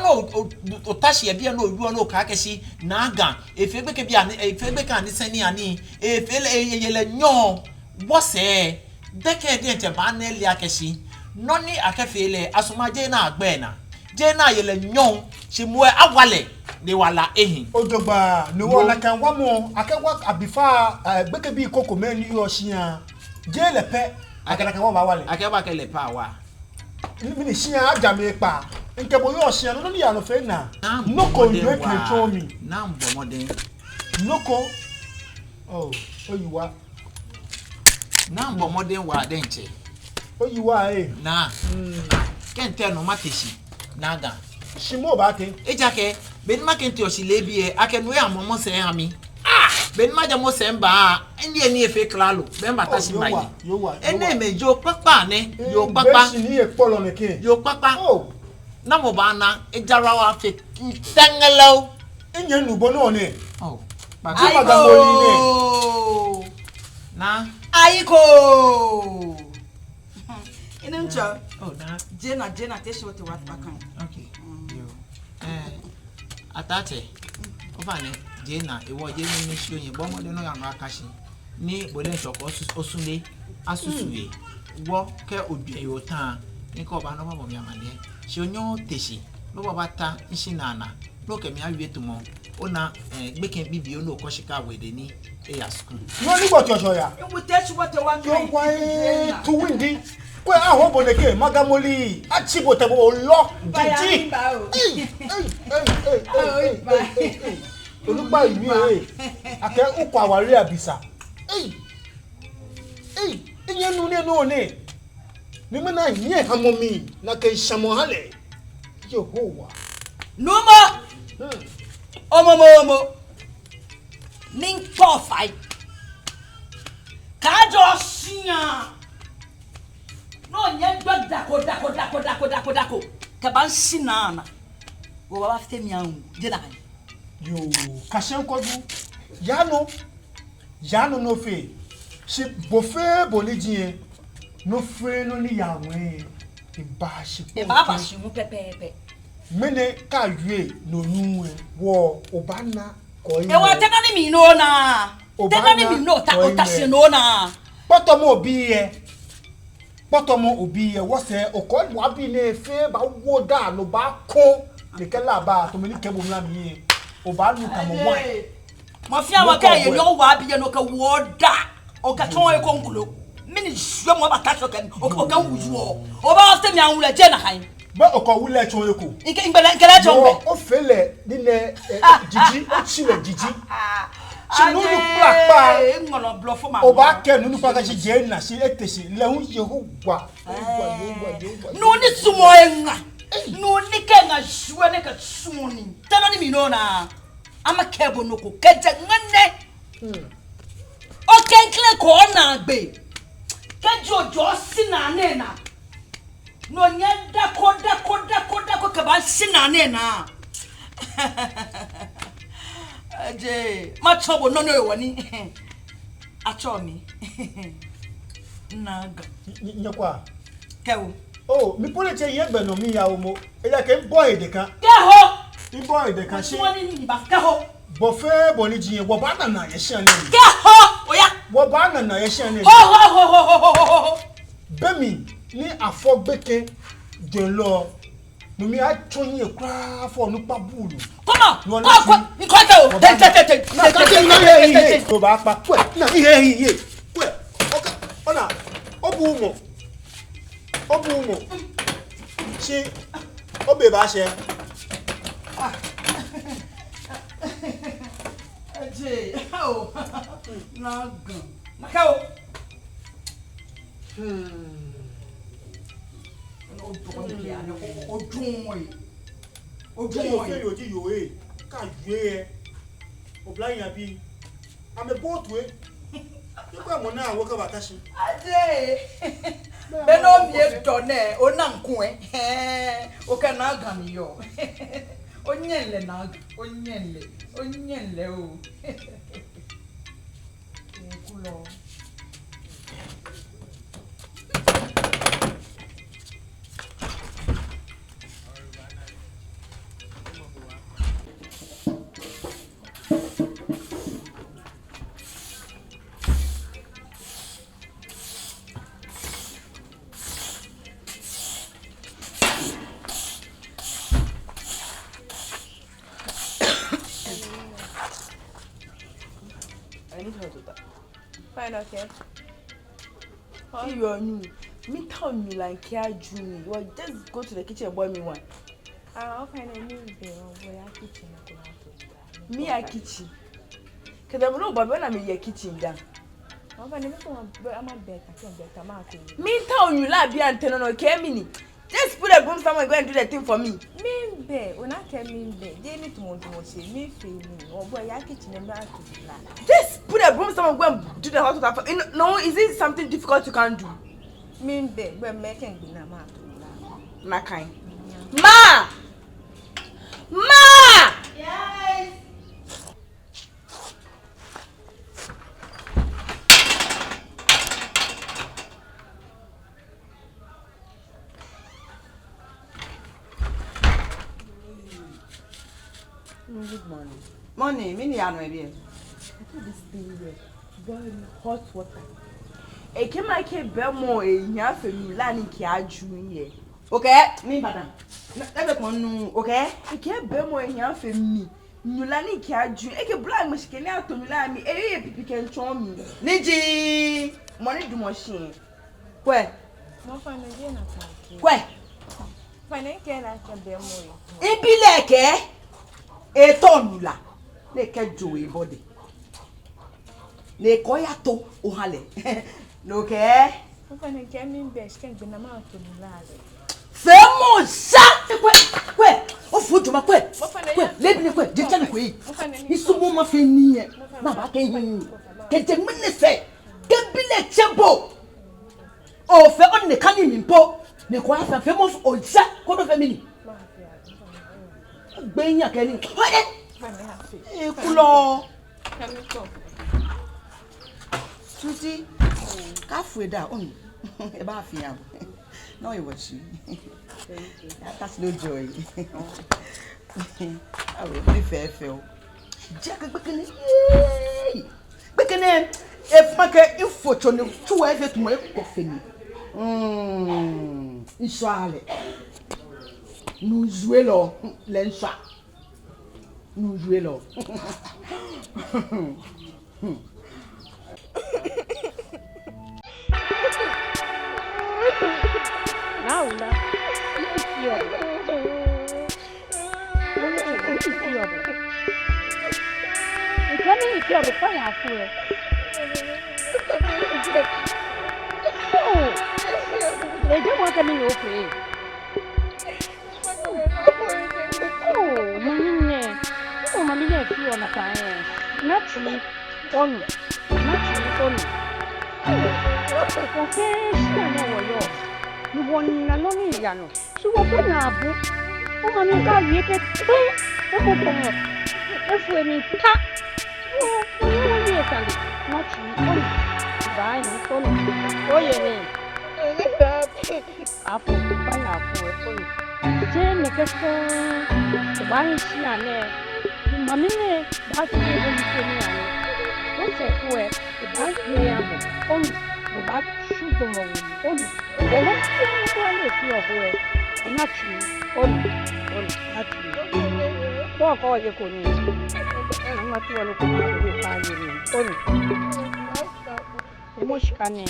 o tashi e bia no oyu no ka keshi na aga efegbe ke bia efegbe kan ni seni ani efele yele nyon wose deke de je ba na ele akeshi no ni akefele asumaje na agbe na je na yele nyon si mu awale de wala ehin odogba ni wala kan wa mo akewa abifa gbeke bi koko meni yo shian je le pe akela kan wa ba wale akewa ke le pa wa mi ni shian ajame pa nke bo yo shian no ni ya no fe na no ko you control me na mbo modern no ko oyiwa na mbo modern wa denche oyiwa na kente no mateshi na ga shimo ba ke ejake ben ma kente oshilebi e akenu ya momo se ami ben ma jamo se mba eni eni efe klalo ben ba tashi mai ene mejo papa ne yo papa ni e polo ne ke yo papa na mo ba na ejara wa fe tangelo enye nubo no ne ba ti magamoli ne na aiko inencha na jena teshi wote wat bakan okay yo atate ofane jena ewo je ni shi oyin bo mode no ya no akashi ni bole soko osunle asusuwe wo ke odwe yo tan ni ko ba no mo mi amade shi onyo teshi lo baba ta nshi nana lo ke mi awie to mo ona gbeken bibi o no ko shika wede ni ya school no ni gbo jojo ya ewu teshi wote wan yo kwai to windi kwe ahobo neke magamoli achibo tebo lo jiji olugba iwe ake ukwa wari abisa inyenu ne no ne ni mana nye hamomi na ke shamo hale Yehowa numa omomo nin kofai kajo sian no nye dako ka ban sinana wo ba fte mi angu je na yo kashen kodu yano no fe si bofe bolidie no fe no ni yawe ibashi e baba shi mu pepepe mene ka yue no nuwe wo obana ko e wa tena ni mi no na tena ni mi no ta otase no na potomo obi ye wo se okon wa bi ne fe ba wo da no ba ko le kala ba to me ni kebo mi ami o ba nu ka mo wa mo fi awon ka ye yo wa bi ye no ka wo da o ka ton e konkulo mini hwe mo ba ta so kan o ka wuju o ba after mi anwule je na han ba o ko wule ton e ko nke ngele ton be o fele ni ne jiji o chile jiji Nunu plakpa ngono blofo ma oba ke nunu plakpa si je na si etesi lehun Yehowa nuni sumo enga nuni ke nga shwe ne ka suni tana ni minona ama kebo noko keje ngane o kenkle ko na gbe ke jojo si na ne na no nyenda koda ka ba sina ne na aje ma chobo no woni acho mi naga nyakwa kewo oh mi pole che yegbe no mi ya omo e ya ke boy de kan keho mi boy de kan se woni ni ba keho bo fe bo ni jiyan bo ba na ye se ne keho oya bo ba na ye se ne ho bemi ni afogbeke de lo no mi a toyin e kra fo nu pa bulu come on nko te to ba pa kwe na ihe kwe oka ona obu mo ṣé ó bè bá ṣe ẹjẹ o na gan maka o ojú òfin yóò jí yòó ẹ̀ ká ju ẹ̀ ọ̀bláyìn àbí àmì bóòtù ẹ̀ nípa àmọ́ náà àwọn kábàtà ṣe. adé bẹ́ẹ̀ náà mi ẹ̀ dọ̀ náà ó nà ń kún ẹ̀ ó kẹ́ náà gàn mí yọ ó nyẹ̀ ńlẹ̀ náà ó nyẹ̀ ńlẹ̀ o kú lọ. Fine, okay. You are new. Me tell you like care June. You just go to the kitchen and boil me one. Okay, I need the kitchen. Me a kitchen. Cause I'm no, but when I'm in your kitchen, down. I'm a bed. I can't bed. I'm out. Me tell you like be antenna no care mini. Just put a broom somewhere and go and do that thing for me. Mean bed. When I came in bed, they need to want to say me feel me. Or boy, your kitchen and back to just put a broom somewhere and go and do the house for me. No, is it something difficult you can't do? Mean bed. We're making dinner. My kind. Ma! Ma! Yes. Good morning. Morning, me ni ano ebi. I put this thing here. Boil hot water. E ke ma ke be mo e nya fa mi la ni ki aju here. Okay, me madam. Na be kon nu, okay? E ke be mo e nya fa mi. Nyula ni ki aju. E ke bla mo shike ni atomi la mi. E ye pipi ken chon mi. Niji, money do machine. Kwe. Mo fa na je na ka. Kwe. Fa na ke na ke be mo yi. Ibi leke. E to nula. Le ke jowe body. Le ko ya to o hale. No ke? Mo fa na ke mi be shike gbe na ma atomi la le. Femo sa kwe o fujo ma kwe lebi ni kwe je tell kwe isumu ma fe ni e na ba ke yin ke je mini se ke bile chebo o fe on ne kan ni mpo ne ko afa famous o ja ko do fe mini gbe yin akeni e kulo Suti ka fu da on e ba fi am no you watch you. That's no joy. I will be fair. Jack Beckoning. Beckoning. If my car, you fortune, 2 hours to my coffee. Israel. Nous jouons l'encha. Nous jouons. Laura, You want na no ni ya no. So wo pe na abu. O ma mi ka wie pe pe. E ko ko mo. E fu mi ta. O ni e kan. Not you. Bye ni ko ni. O ye ni. Apo pa na apo e ko ni. Je ne ke ko. Ba ni si ane. Mami ne ba ti e ni se ni ane. O se ko e ba ni ya mo. On ba shu do mo. On. O ma ti ko ane fi o ko e. Not you. On. Not you. Don't call you ko ni. I'm not sure what you pa ni. On. Mo shikane.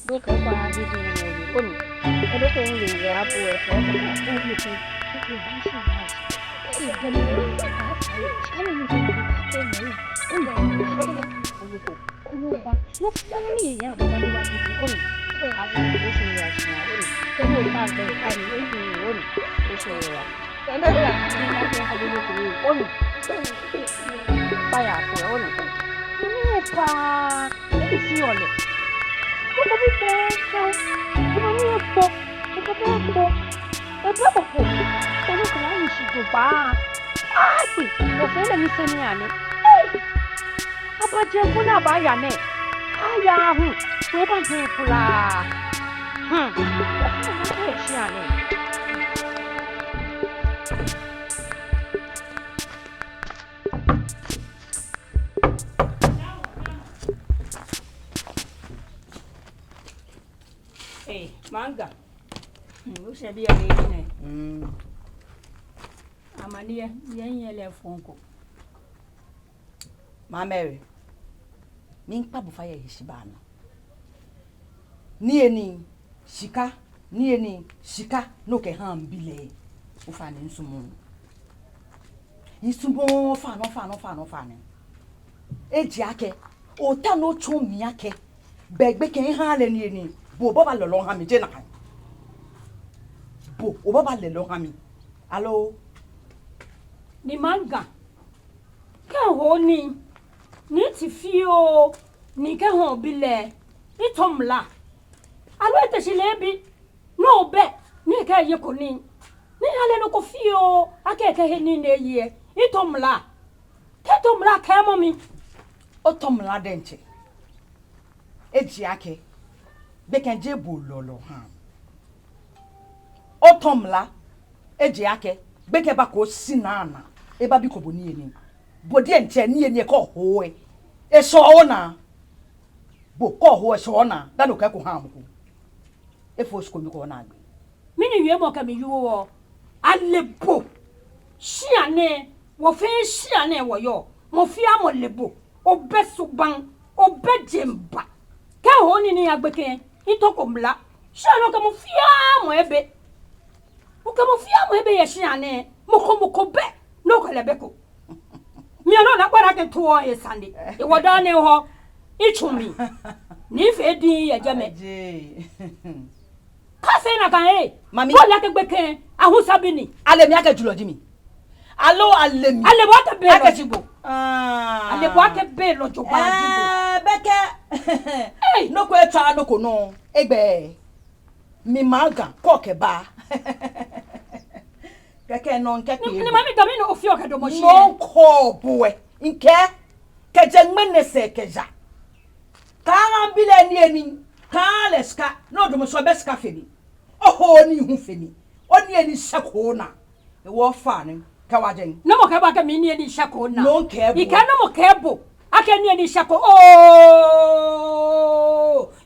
Do ka pa di ni ni. On. I don't think you have to work for everything. Hey, manga. Você via aí, né? A Maria, e ele é fonco. Mary, min pabu fire hishibano. Nieni, shika, no ke hambile. Ufani nsumu. Nsumu fano. Eji ake, ota no chumi ake. Begbe ke hale nieni. Bo baba lolo hami jena. Bo o baba lolo hami. Allo. Ni manga. Ke ho ni ti fi o ni ke ho bile. Ni tomla. Allo ete shilebi. No be ni ke ye ko ni. Ni hale no ko fi o ake he ni ne ye. Ni tomla. Ke tomla ke mo mi. O tomla denche. Eji ake. Bekenje bu lolo ha. Otomla eji ake beke ba ko sinana e ba bi ko boni eni. Bodi enche ni eni ko hoe. E so ona. Bo ko ho e so ona. Da no ka ko ha mo. E fo sko mi ko na agbe. Mini wie mo ka mi yuwo alebo. Shiane wo fe shiane wo yo. Mo fi amo lebo. Obesuban, obejemba. Ke ho ni agbeke itokomla shano ka mo fia mo ebe o ka mo fia mo ebe ye shiane mo ko be no ko lebeko mi ono na kwara ke to e sande e woda ne ho ichumi ni fe din ye jame ka se na kan mami ko la ke gbeke ahusabini alemi ake julo jimi allo alemi alebo ake be ake jibo alebo ake be lojo ba jibo beke no ko echa no ko no egbe mi manga ko ke ba keke no nke pe ni mami domi no ofio ke do mo shi no ko boe nke ke jengmene se keja ka ambile ni eni ka leska no do mo so beska femi oho ni hu femi oni eni seko na e wo fa ni ka wajen no mo ke ba ke mi ni eni seko na no ke bo ika no mo ke bo ake ni eni seko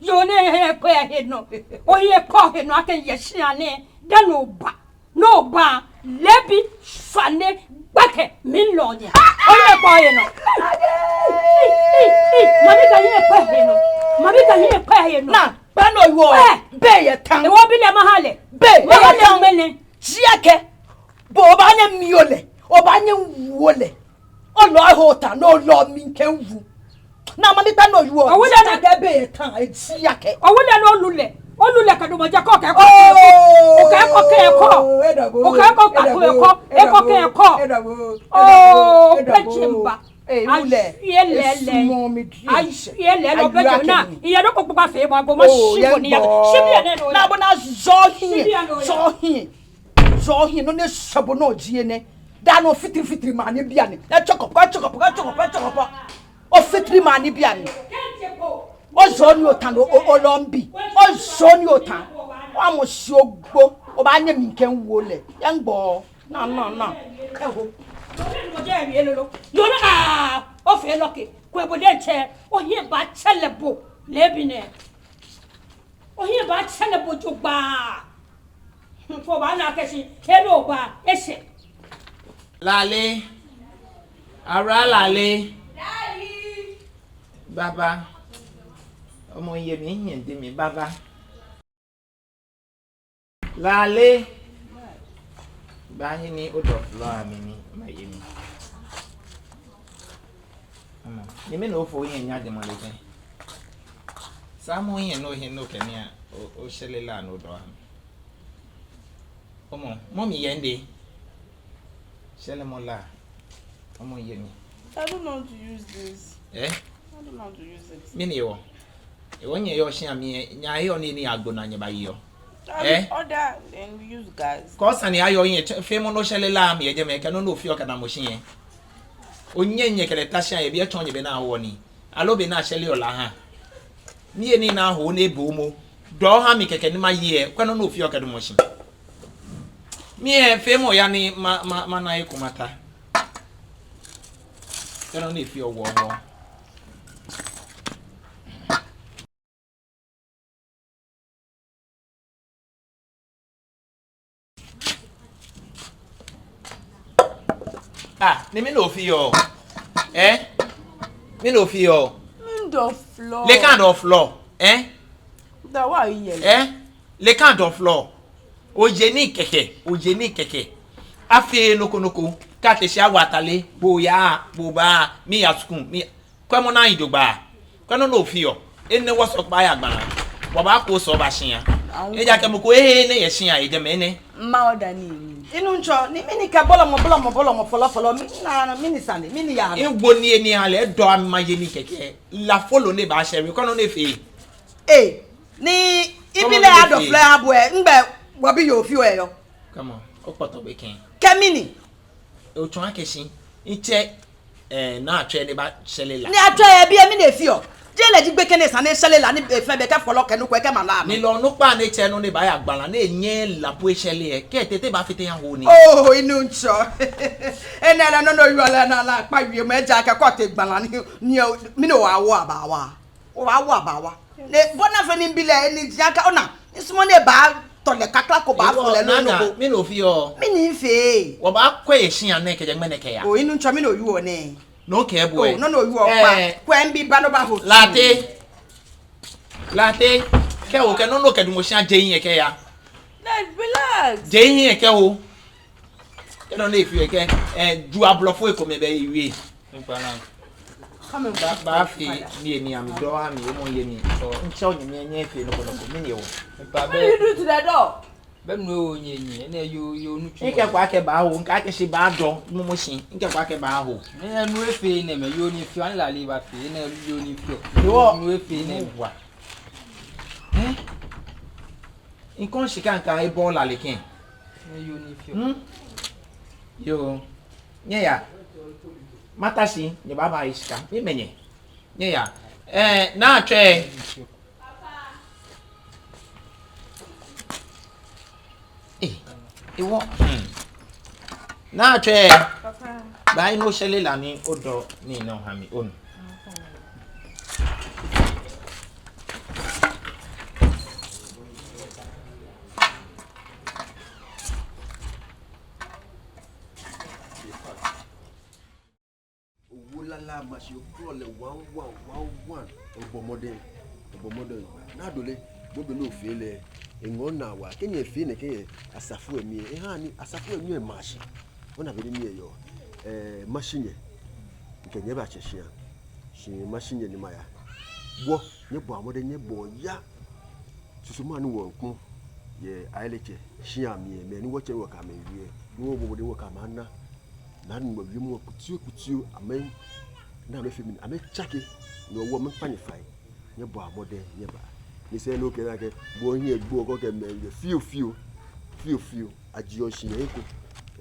yo ne he ko he no o ye ko he no ake ye shiane da no ba lebi fane gbake mi lo ni o ye ko he no mami ka ye ko he no na ba no yo be ye tan e wo bi le mahale be ye tan mene jiake bo ba nya miole o ba nya wole o lo ahota no lo mi nkenwu na mami pa no yo o wole na ke be tan e jiake o wole no olule ka do mo je ko ke ko o ka ko ke ko o ka ko ka ko e ko ke ko o pechimba ule. Sumo mi dri. Ayele lo bejo na. Iye do ko pa fe mo go mo shibo ni ya. Shibi ene no. Na bona zohi no ne shabo no jie ne. Da no fitiri ma ne bia ne. Na chokop. O fitiri ma ne bia ne. O zoni otan o lombi. O zoni otan. O amosi ogbo. O ba nye mi nken wo le. Yangbo. Na. Eho. Lona o fe loke ko bo de che o ye ba chelebo lebine o ye ba chelebo jogba fo ba na keshi hero ba ese lale ara lale daddy baba ọmọ ye mi yin de mi baba lale báyìí ní odò lọ́wọ́ mi ní Miami. Ní mi ní o fò yẹn ní àdèmọ́lẹ́ kẹ́. Sáàmù yẹn ní òhìn ní òkè ní à ó ṣẹlẹ̀ láàánú odò wa. Ọmọ mọ́mí yẹn dé. Ṣẹlẹ̀ mọ́ là ọmọ yẹn ni. I don't know how to use this. Eh? I don't know how to use it. Mi ni ìwọ. Ìwọ yẹn yọ ṣe àmì ẹ̀ ní ayé ọ̀ní ní àgbò náà yẹn bá yí ọ. Order and we use gas. Cause ani ayo yin fe mo no shele la mi eje me ke no fi o kada mo shin yen onyenye kele tasha ye bi e tonye be na wo ni alo be na shele o la ha mi eni na ho na ebo mo do ha mi keke ni ma ye kwa no fi o kada mo shin mi e fe mo ya ni ma na e kumata ke no fi o wo wo ni mi no fi yo. Mi no fi yo. The floor. Le kind of floor. That why you Le kind of floor. Oje ni keke. Afi noko. Ka te sha watale. Boba, mi ya sukun. Mi kwa mo na idogba. Kwa no fi yo. Ene wo so pa ya gbara. Baba ko so ba shin ya. Eja ke mo ko ne ye shin ya eje me ne. Ma order ni. Inu ncho ni mini ka bolo mo folo mi mini sande mini ya ngbo ni eni ale do amaye ni keke la follow ne ba shere ko no ne fe ni ibile adofle abo e ngbe wo bi yo fi o eyo come on o poto be ken kemini o tun akesin iche na atwe ne ba sele la ni atwe e bi e mi na fi o jele ji gbe kene sane sele la ni fe be ke folo kenu ko e ke ma la ni lo nu pa ne che no ne ba ya gbara na enye la po sele e ke tete ba fite yan ho ni inu ncho ene la no yu ala na la pa wi mo eja ke ko te gbara ni mi no wa wo abawa ne bona fe ni bile ni jaka ona ismo ne ba tole kakla ko ba fo le no mi no fi o mi ni fe wo ba ko esin ya ne ke je gbe ke ya inu ncho mi no yu o ne no ke bu e no yu o pa kwembi ba no ba ho Late ke o ke no ke du mo shan je yin ke ya relax je yin ke o ke no le fi ke ju ablofo e ko me be iwe npa na come ba fi ni eni am do am e mo ye ni so nche onye me nye fi no ko mi ni e wo what do you do to the door be no onyenye na yo nuchu nke kwa ke ba ho nka ke si ba do mo shin nke kwa ke ba ho na nu efe na me yo ni fi an la le ba fi na yo ni fi nu efe na wa nkan shika nka e bon la lekin yo ni fi yo nye ya matashi nye baba ishika mi menye nye ya na atwe iwo na atwe ba ino shele la ni odo ni no ha mi onu la mashi crawl le 1111 ogbomode na dole bobe no fele engona wa kenye fine kenye asafu emi hani asafu emi mashi ona be ni yo machine kenye ba cheshia shi machine ni maya bo nye bo amode nye bo ya susuma ni wo nkun ye aileche shi ami me ni wo che wo ka me wie ni wo bo de wo ka mana na ni mo bi mo kutiu amen na me fe mi ame chake no wo me pani fai nye bo amode nye ba ni se no ke na ke bo hin egbo ko ke me fio aji o shi yen ko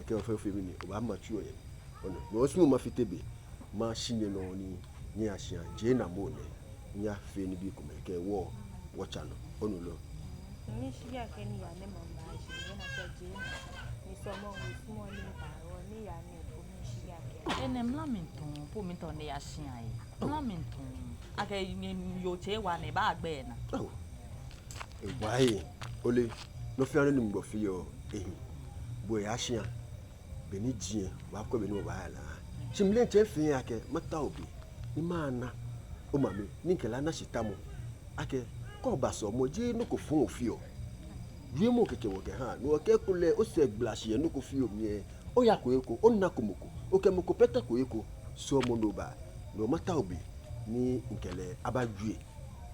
ke o fe mi ni o ba ma tu o yen ono no smu ma fitebe ma shinye no ni ni ashia je na mo ne nya fe ni bi ko me ke wo cha no ono lo ni shi ya ke ni ya ne mo ba shi na se je ni so mo ni ba ro ni ya ni ko mi shi ya ke ene mlaminton po mi ton ne ya shia yi mlaminton ake yo che wa ne ba gbe na e wai ole no fi anu ni mbo fi yo bo ya shia be ni jie wa ko be ni mo ba la chimle che fi ake mata obi ni mana o mami ni kela na shitamo ake ko ba so mo je no ko fun ofi o yue mo keke wo ke ha no ke kule o se glashi no ko fi o mi e o ya ko eko o na ko moko o ke moko peta ko eko so mo no ba no mata obi ni nkele abadue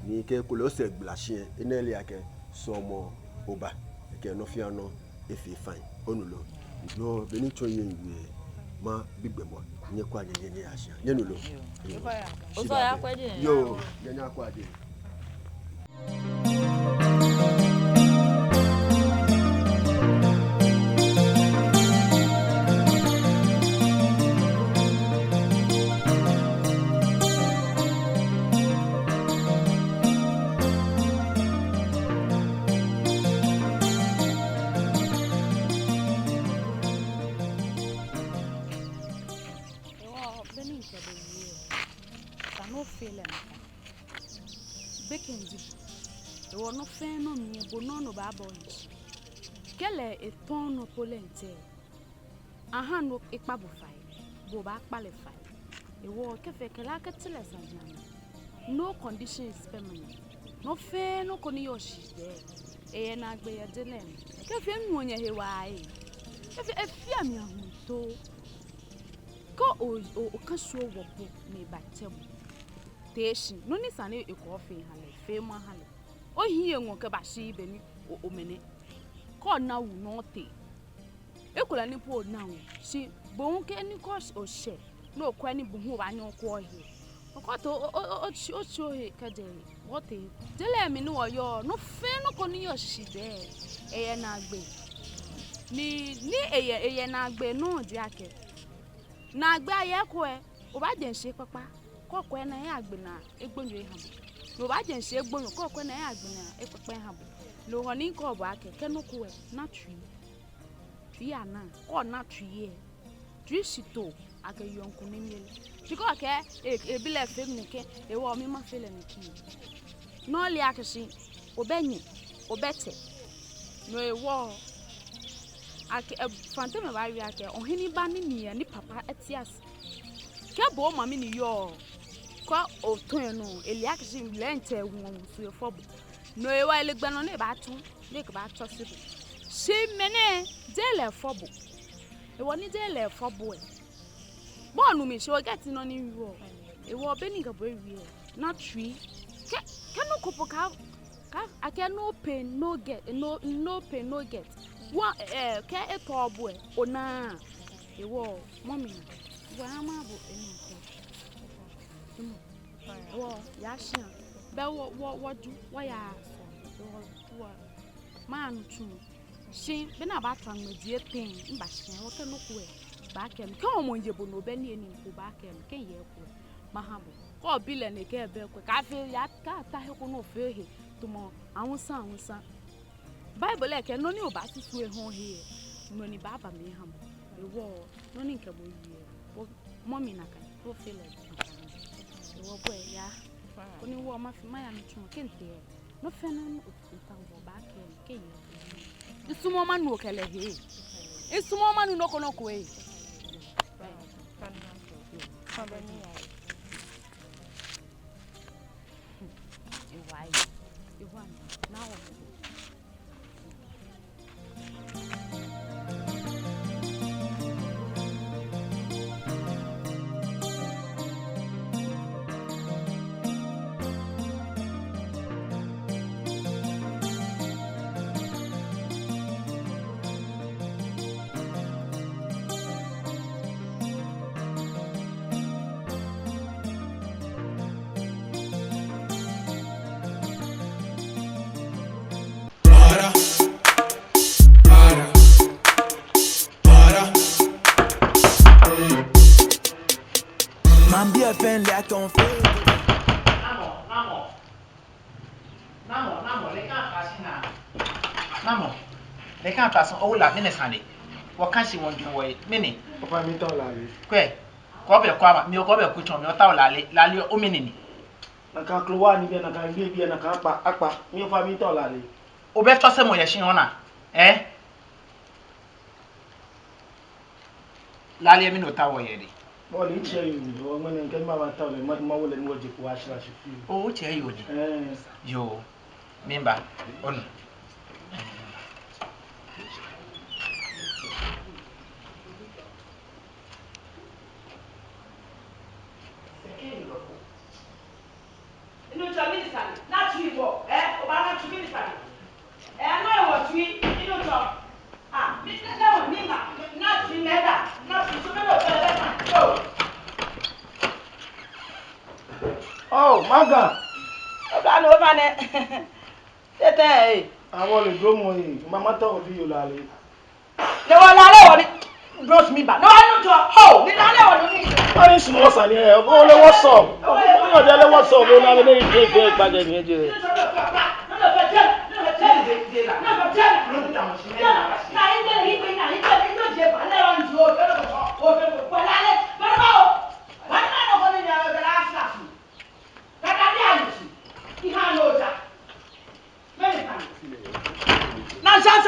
ni ke kule o se glashi enele ake so mo oba ke no fi ano efi fine onulo no be ni chon yen yue ma bigbe mo nye kwa nye asha nye nulo o so ya kwa de yo nye kwa de no fe no mi bono no ba boy kele eton no polente aha no ipa bo fai bo ba pale fai e wo ke fe kala ka tele sanjana no condition is permanent no fe no ko ni yoshi de e na gbe ya dele ke fe mi wonya he wai ke fe afia mi ahun to ko o ka so wo bo me ba tem teshi no ni sane e ko fe hale fe ma hale o hiye nwo ke ba shi be ni o mene ko na wu no te e kula ni po na wu shi bo nke ni ko o she no kwa ni bu hu ba ni ko he o to o he ka de what te dele mi ni wo yo no fe no ko ni yo shi de eye na gbe ni eye na gbe no di ake na gbe aye ko e o ba je nse papa ko ko na ya gbe na egbonyo e han no ba je nse egbonyo ko na ya gbe na epepe han lo ho ni ko ba ke no ko e na twi ya na ko na twi e twi sito ake yonku ni miele tiko ke e bile fem ni ke e wo mi ma fele ni ki no le akisi obenyi obete no e wo ake fante me ba wi ake ohini ba ni ni papa etias ke bo mama ni yo ko o ton no eliakisi lente won su e fobo no e wa elegba no ne ba tun le ke ba to sibo si mene dele fobo e woni dele fobo e bo nu mi se o get no ni wo e wo be ni ga bo wi na tree ke no ko ka ake no pain no get no pain no get wa ke e to bo e ona e wo mommy wa ma bo eni wo ya sha be wo du wo ya wo man tu shi be na ba twan medie pen mba shi wo ke no ko e ba kem ke o mo nje bo no be ni eni ko ba kem ke ye ko mahabo ko bile ne ke be ko ka fe ya ka ta he ko no fe he to mo awon san bible e ke no ni o ba susu e hon he no ni baba me ham e wo no ni nke bo yi wo mommy na kan wo fe le wo boy ya ko ni wo ma fi ma ya ntu kente no fe no nta wo ba ke ye isumo ma nu okele he isumo ma nu no ko e why you want now I'm bien fin là ton feu. Namo, les gars passent là. Namo, les gars passent au la minute. What can she want to wait? Mini. Papa mi tao la le. Quoi be quoi mi ko be ku chon mi o ta la le o mini. Na ka klowa ni be na ka ngbe bi na ka apa mi fa mi tao la le. O be to se mo ye shin ona. La le mi no ta wo ye de. Bo le che yo ni o mo ne nke ma ba tao le ma wo le ni wo je ko wa shira shi fi. O che yo ni. Yo. Memba. On. Inu cho minister na tu ibo o ba na tu minister no e wo tu inu cho mi na wo mi na tu meda na tu so me do so le ma Oh, Maga. Oga no ba ne tete àwọn le dro mo yin mama to fi yo la le. Le wa la le wo ni bros mi ba no anu cho ho ni la le wo ni Ari small san here o le what's up. O de le what's up o na le ni ke gba je ni je.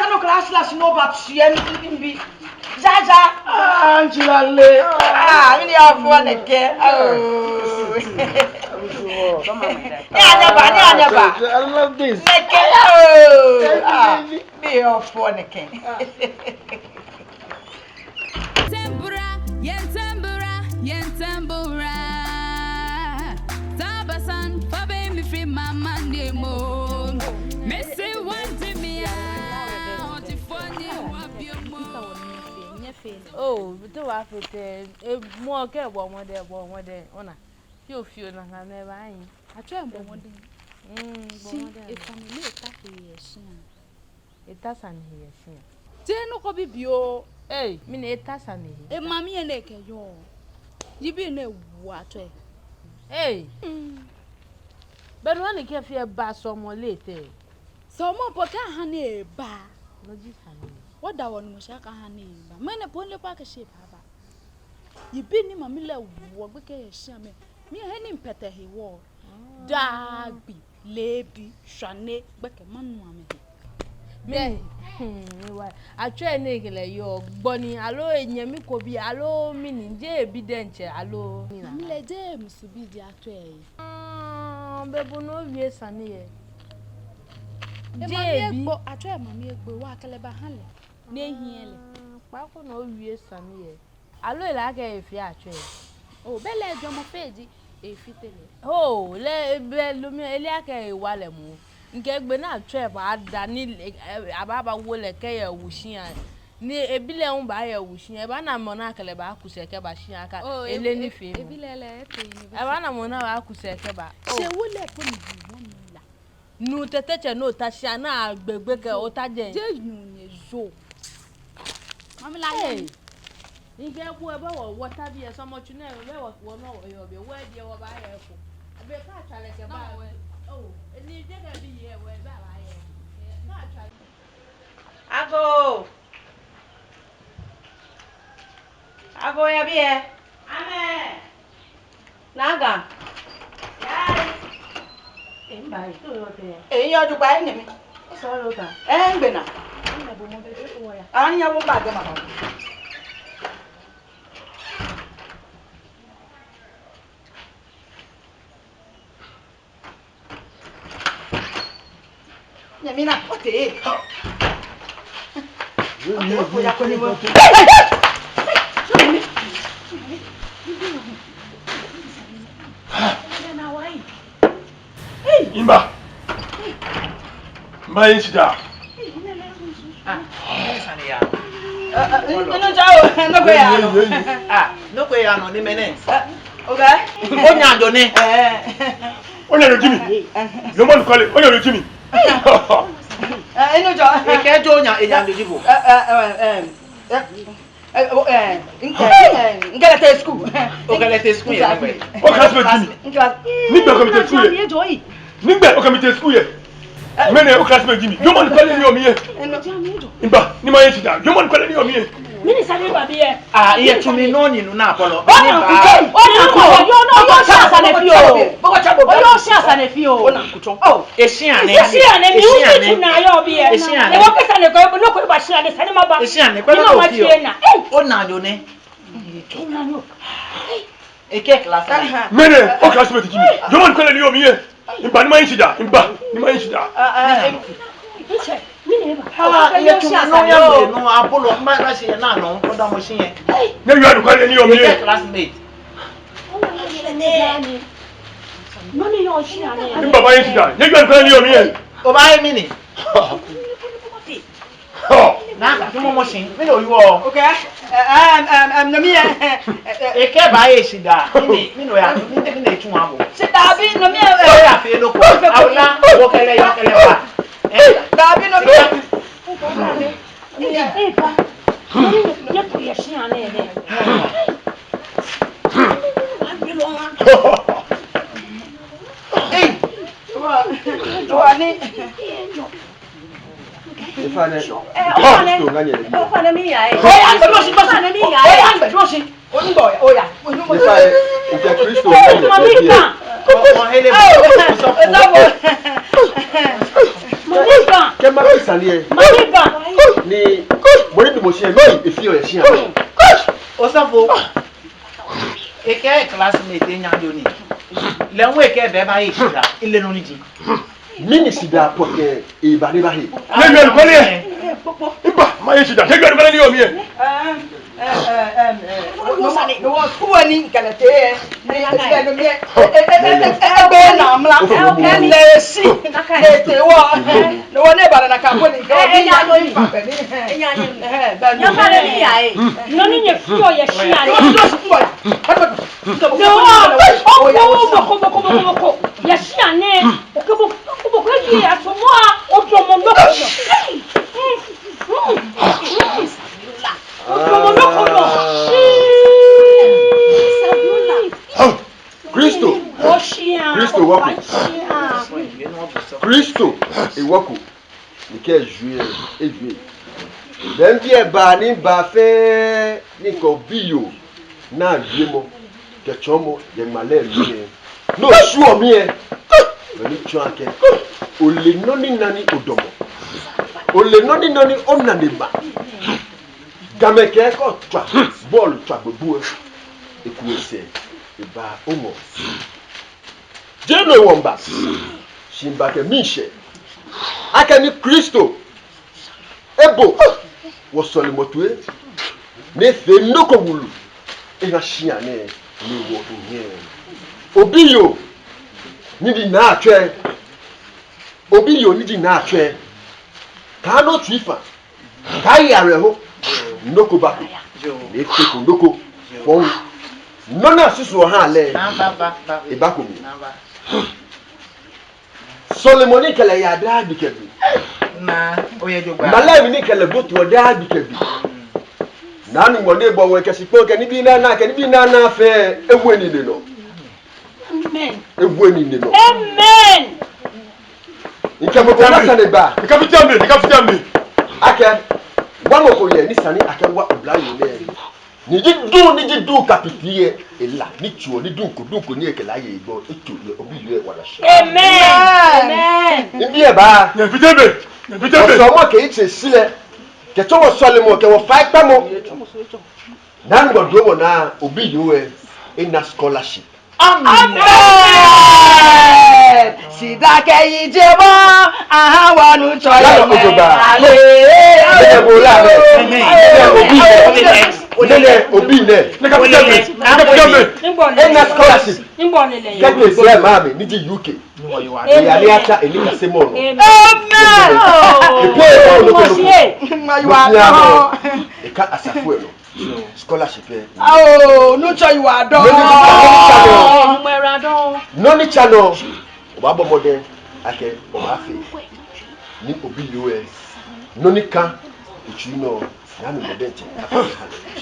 No class no but she be Jaja Angela le mi ni afọ ne ke come on Anyaba I love this ne ke be afọ ne ke Yentambura Tabasan Fabe mi free my Monday mo Messi want me Oh, do I fit more care one day, honor. You feel like I never ain't. I try and one day. See, if I'm a it doesn't hear. Then no copy bio. Hey, mean it doesn't hear. A mammy and a yo. You be no water. Hey, but when you get your bass or more later. So more poker honey bar. No, you honey. What that one was a honey, but men upon your pack a shape. You be in my miller, what we can shame me a henning petter he wore. Darby, lady, shane, back a man, me. I try niggle your bonny, allo, and Yamiko be allo, meaning J. be denture, allo, let them to be the tray. Bebono, yes, and here. I try mammy, but walk a leba honey. Nay, here, Papa, no, yes, and here. Allo, like a fair trade. Oh, Bella, Jama Fedi, a fit. Oh, let Bellumia Eliaka, Wallamo. Get Bernard Trap, Danny Ababa will a care wishing. Near a billion by a wishing, a banana monarch about Kuseka Bashiaka, a lenny fee. A banana monarch Kuseka. She will let me no tete no Tashana, Bebeka or Tajan. So, I'm like, you get whoever or what have you so much you never know what you'll be where you are by airport. I bet I try like a bow. Oh, and you didn't be here where I go here. Amen. Naga. You're to buy him. And Bena. I never buy them. Yamina, what is it? Imba. Mba inchida. No kwe ya no ni mene. Okay? Onya ndo ne. Onya no Jimmy. No man call it. Onya no Jimmy. Eno jo. Eke jo onya eja ndo jibo. Ngela te school. comité school yẹ nígbẹ. O classmate mi. Nígbà comité school yẹ. Nígbà o comité school yẹ. Mene o classmate mi. Yomo ni kwale ni omi yẹ. Nígbà ni ma yẹ ti da. Yomo ni kwale ni omi yẹ. Mini sabi babi yẹ. Ah iye tumi no ni nu na apolo. Ó na ṣe àṣàlẹ̀ fi o. Ó yóò ṣe àṣàlẹ̀ fi o. Ó na kucho. Oh, esiane. Esiane mi u ti na yo bi yẹ. Esiane. E wo kesa ne ko no ko ba esiane sani ma ba. Esiane ko no fi o. Ó na yo ne. Eke class. Mene o classmate mi. Yomo ni kwale ni omi yẹ. Nígbà ni ma yẹ ti da. Nígbà ni ma yẹ ti da. Iye tumi no ya me no apolo mba na se na no nkoda mo se yen. Ne yu adu kwale ni omi yẹ. Classmate. Mami yo shi ane. Nígbà ma yẹ ti da. Ne yu adu kwale ni omi yẹ. O ba ye mi ni. Na ka mo se. Me lo yu o. Okay. No me. Eke ba ye si da. Mi no ya. Mi te na etu abo. Se da bi no me. O ya fe lo ko. Awuna wo kele yo kele pa. Da bi no me. Eh pa. Ya ko ya shi ane ne. Hey. Wani. Ifane. Ofane mi ya e. Oya, lo si Ofane mi ya e. Oya, ngbe lo si. Onigbo oya. Ifane. Ije Kristo Mami kan. Mo hele. Mami kan. Ke ma fi sani e. Mami kan. Ni mo ni bi mo se loyi efi o ye si an. Osafo. Eke classmate nya yo ni. Le won eke be ba yi sida. Ile no ni ji. Mini sida poke e ba ni ba he. Ne yu adu kwale yẹ. Nígbà ma yẹ ti da. Ne yu adu kwale ni omi yẹ. No was who any galate. No me. Ebe na amla. Le si. Ete wo. No one eba na ka boni. Enya no ni. Enya ni. Ya fare ni ya e. No ni ye fi o ye shi ane. No. Ya shi ane. O ko yi ya so mo a o do mo no ko. Kristo. Kristo wako. Kristo e wako. Ni ke juer e juer. Dem bi ba ni ba fe ni ko biyo na yemo ke chomo ye male mi. No sure mi e. Ni chuake. O le noni nani odomo. O le noni nani onaneba. Gameke ko twa ball twa gbobu ekuese eba omo jeno womba shimba ke mishe akani Kristo ebo wo soli motue ne fe noko wulu ina shia ne ni wo nye obiyo ni di na atwe obiyo ni di na atwe ka no twifa ka yare ho noko bako ne teko noko fon nona susu ha le e bako mi Solomoni kele ya da bikebi na oye jogba malawi ni kele botu o da bikebi nanu mo ne bo we kesi po ke ni bi na fe ewu ni le no Amen. Ewu ni le no Amen. Nke mo na sa ne ba Kapita me. Ake wamo ko ye ni sani ake wa obla yo le ni ji du kapitiye ela ni chuo ni dunko ni ekela ye igbo etu ye obi ye wala sha. Amen. Ibi e ba Ne pitebe. so mo ke ite sile ke to wo sole mo ke wo fa ipa mo nan go do mo na obi yo e na scholarship. Amen. Sidake yijebo aha wanu choye. Ale bola obi ne. Ne kapita me. Na scholarship. Ngbonele. Kete se mami ni di UK. Ya ni ata elika se mo no. Amen. E ka asafu e no. Scholarship e. Oh, no choy wa do. No ni channel. Oba bo modern ake o ma fe. Ni obi US. No ni kan ochu no. Na mi modern ti.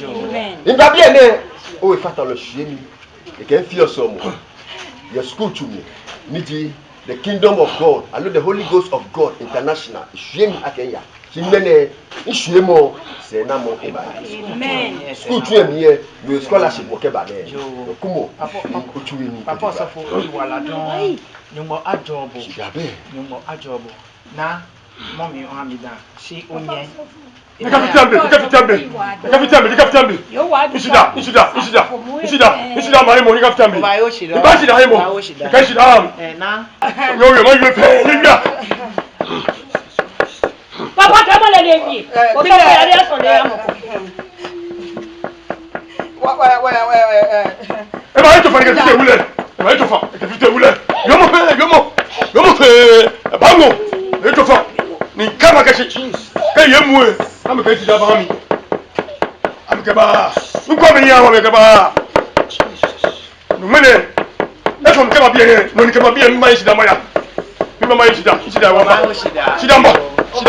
Amen. Inda bi ene o e fata lo hie mi. You can feel some. Your school to me. Niti, the kingdom of God. I know the Holy Ghost of God international. Shame Akenya. Chimene, Ishemo, Senamo, Amen. School to me here, your scholarship whatever there. Kumo, Papa Safo, you are ladon, you more adorable. You more adorable. Now, mommy, Hamida, she only. The captain, my money captain. Papa, come on, lady. I'm going to Jabami. I'm Kaba. You come here, I'm Kaba. No minute. That's what Kaba be here. No Kaba be in my Sidamaya. Remember my Sida. Sidamba. Oh,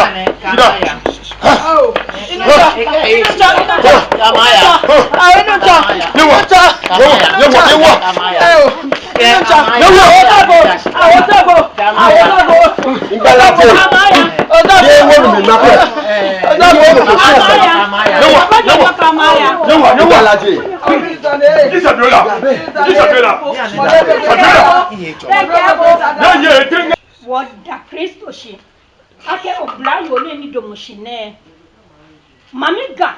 Wada Kristo shi ake obla yo le ni domushine mamiga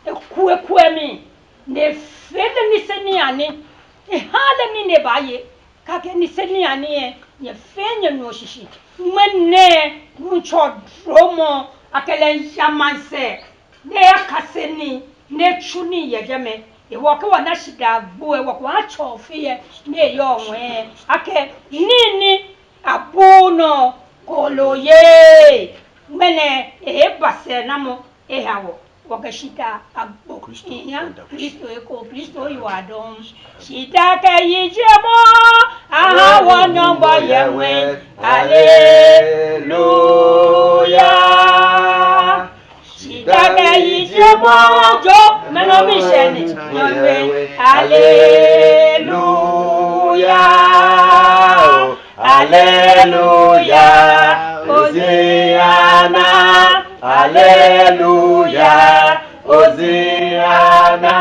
ekue mi ne fele ni seni ani hale mi ne baye kake ni seni ani ye fenye no shishi mene ncho dromo akele yamanse ne akaseni ne chuni yegeme ewoke wana shida gbo ewoke wa chofiye ne yo onwe ake nini abuno koloye mene base namo hawo wakashita agbo ya Kristo iwadon shita ke yijemo aha wonombo yewe hallelujah shita ke yijemo jo meno misheni yewe hallelujah hallelujah Hosanna hallelujah Hosanna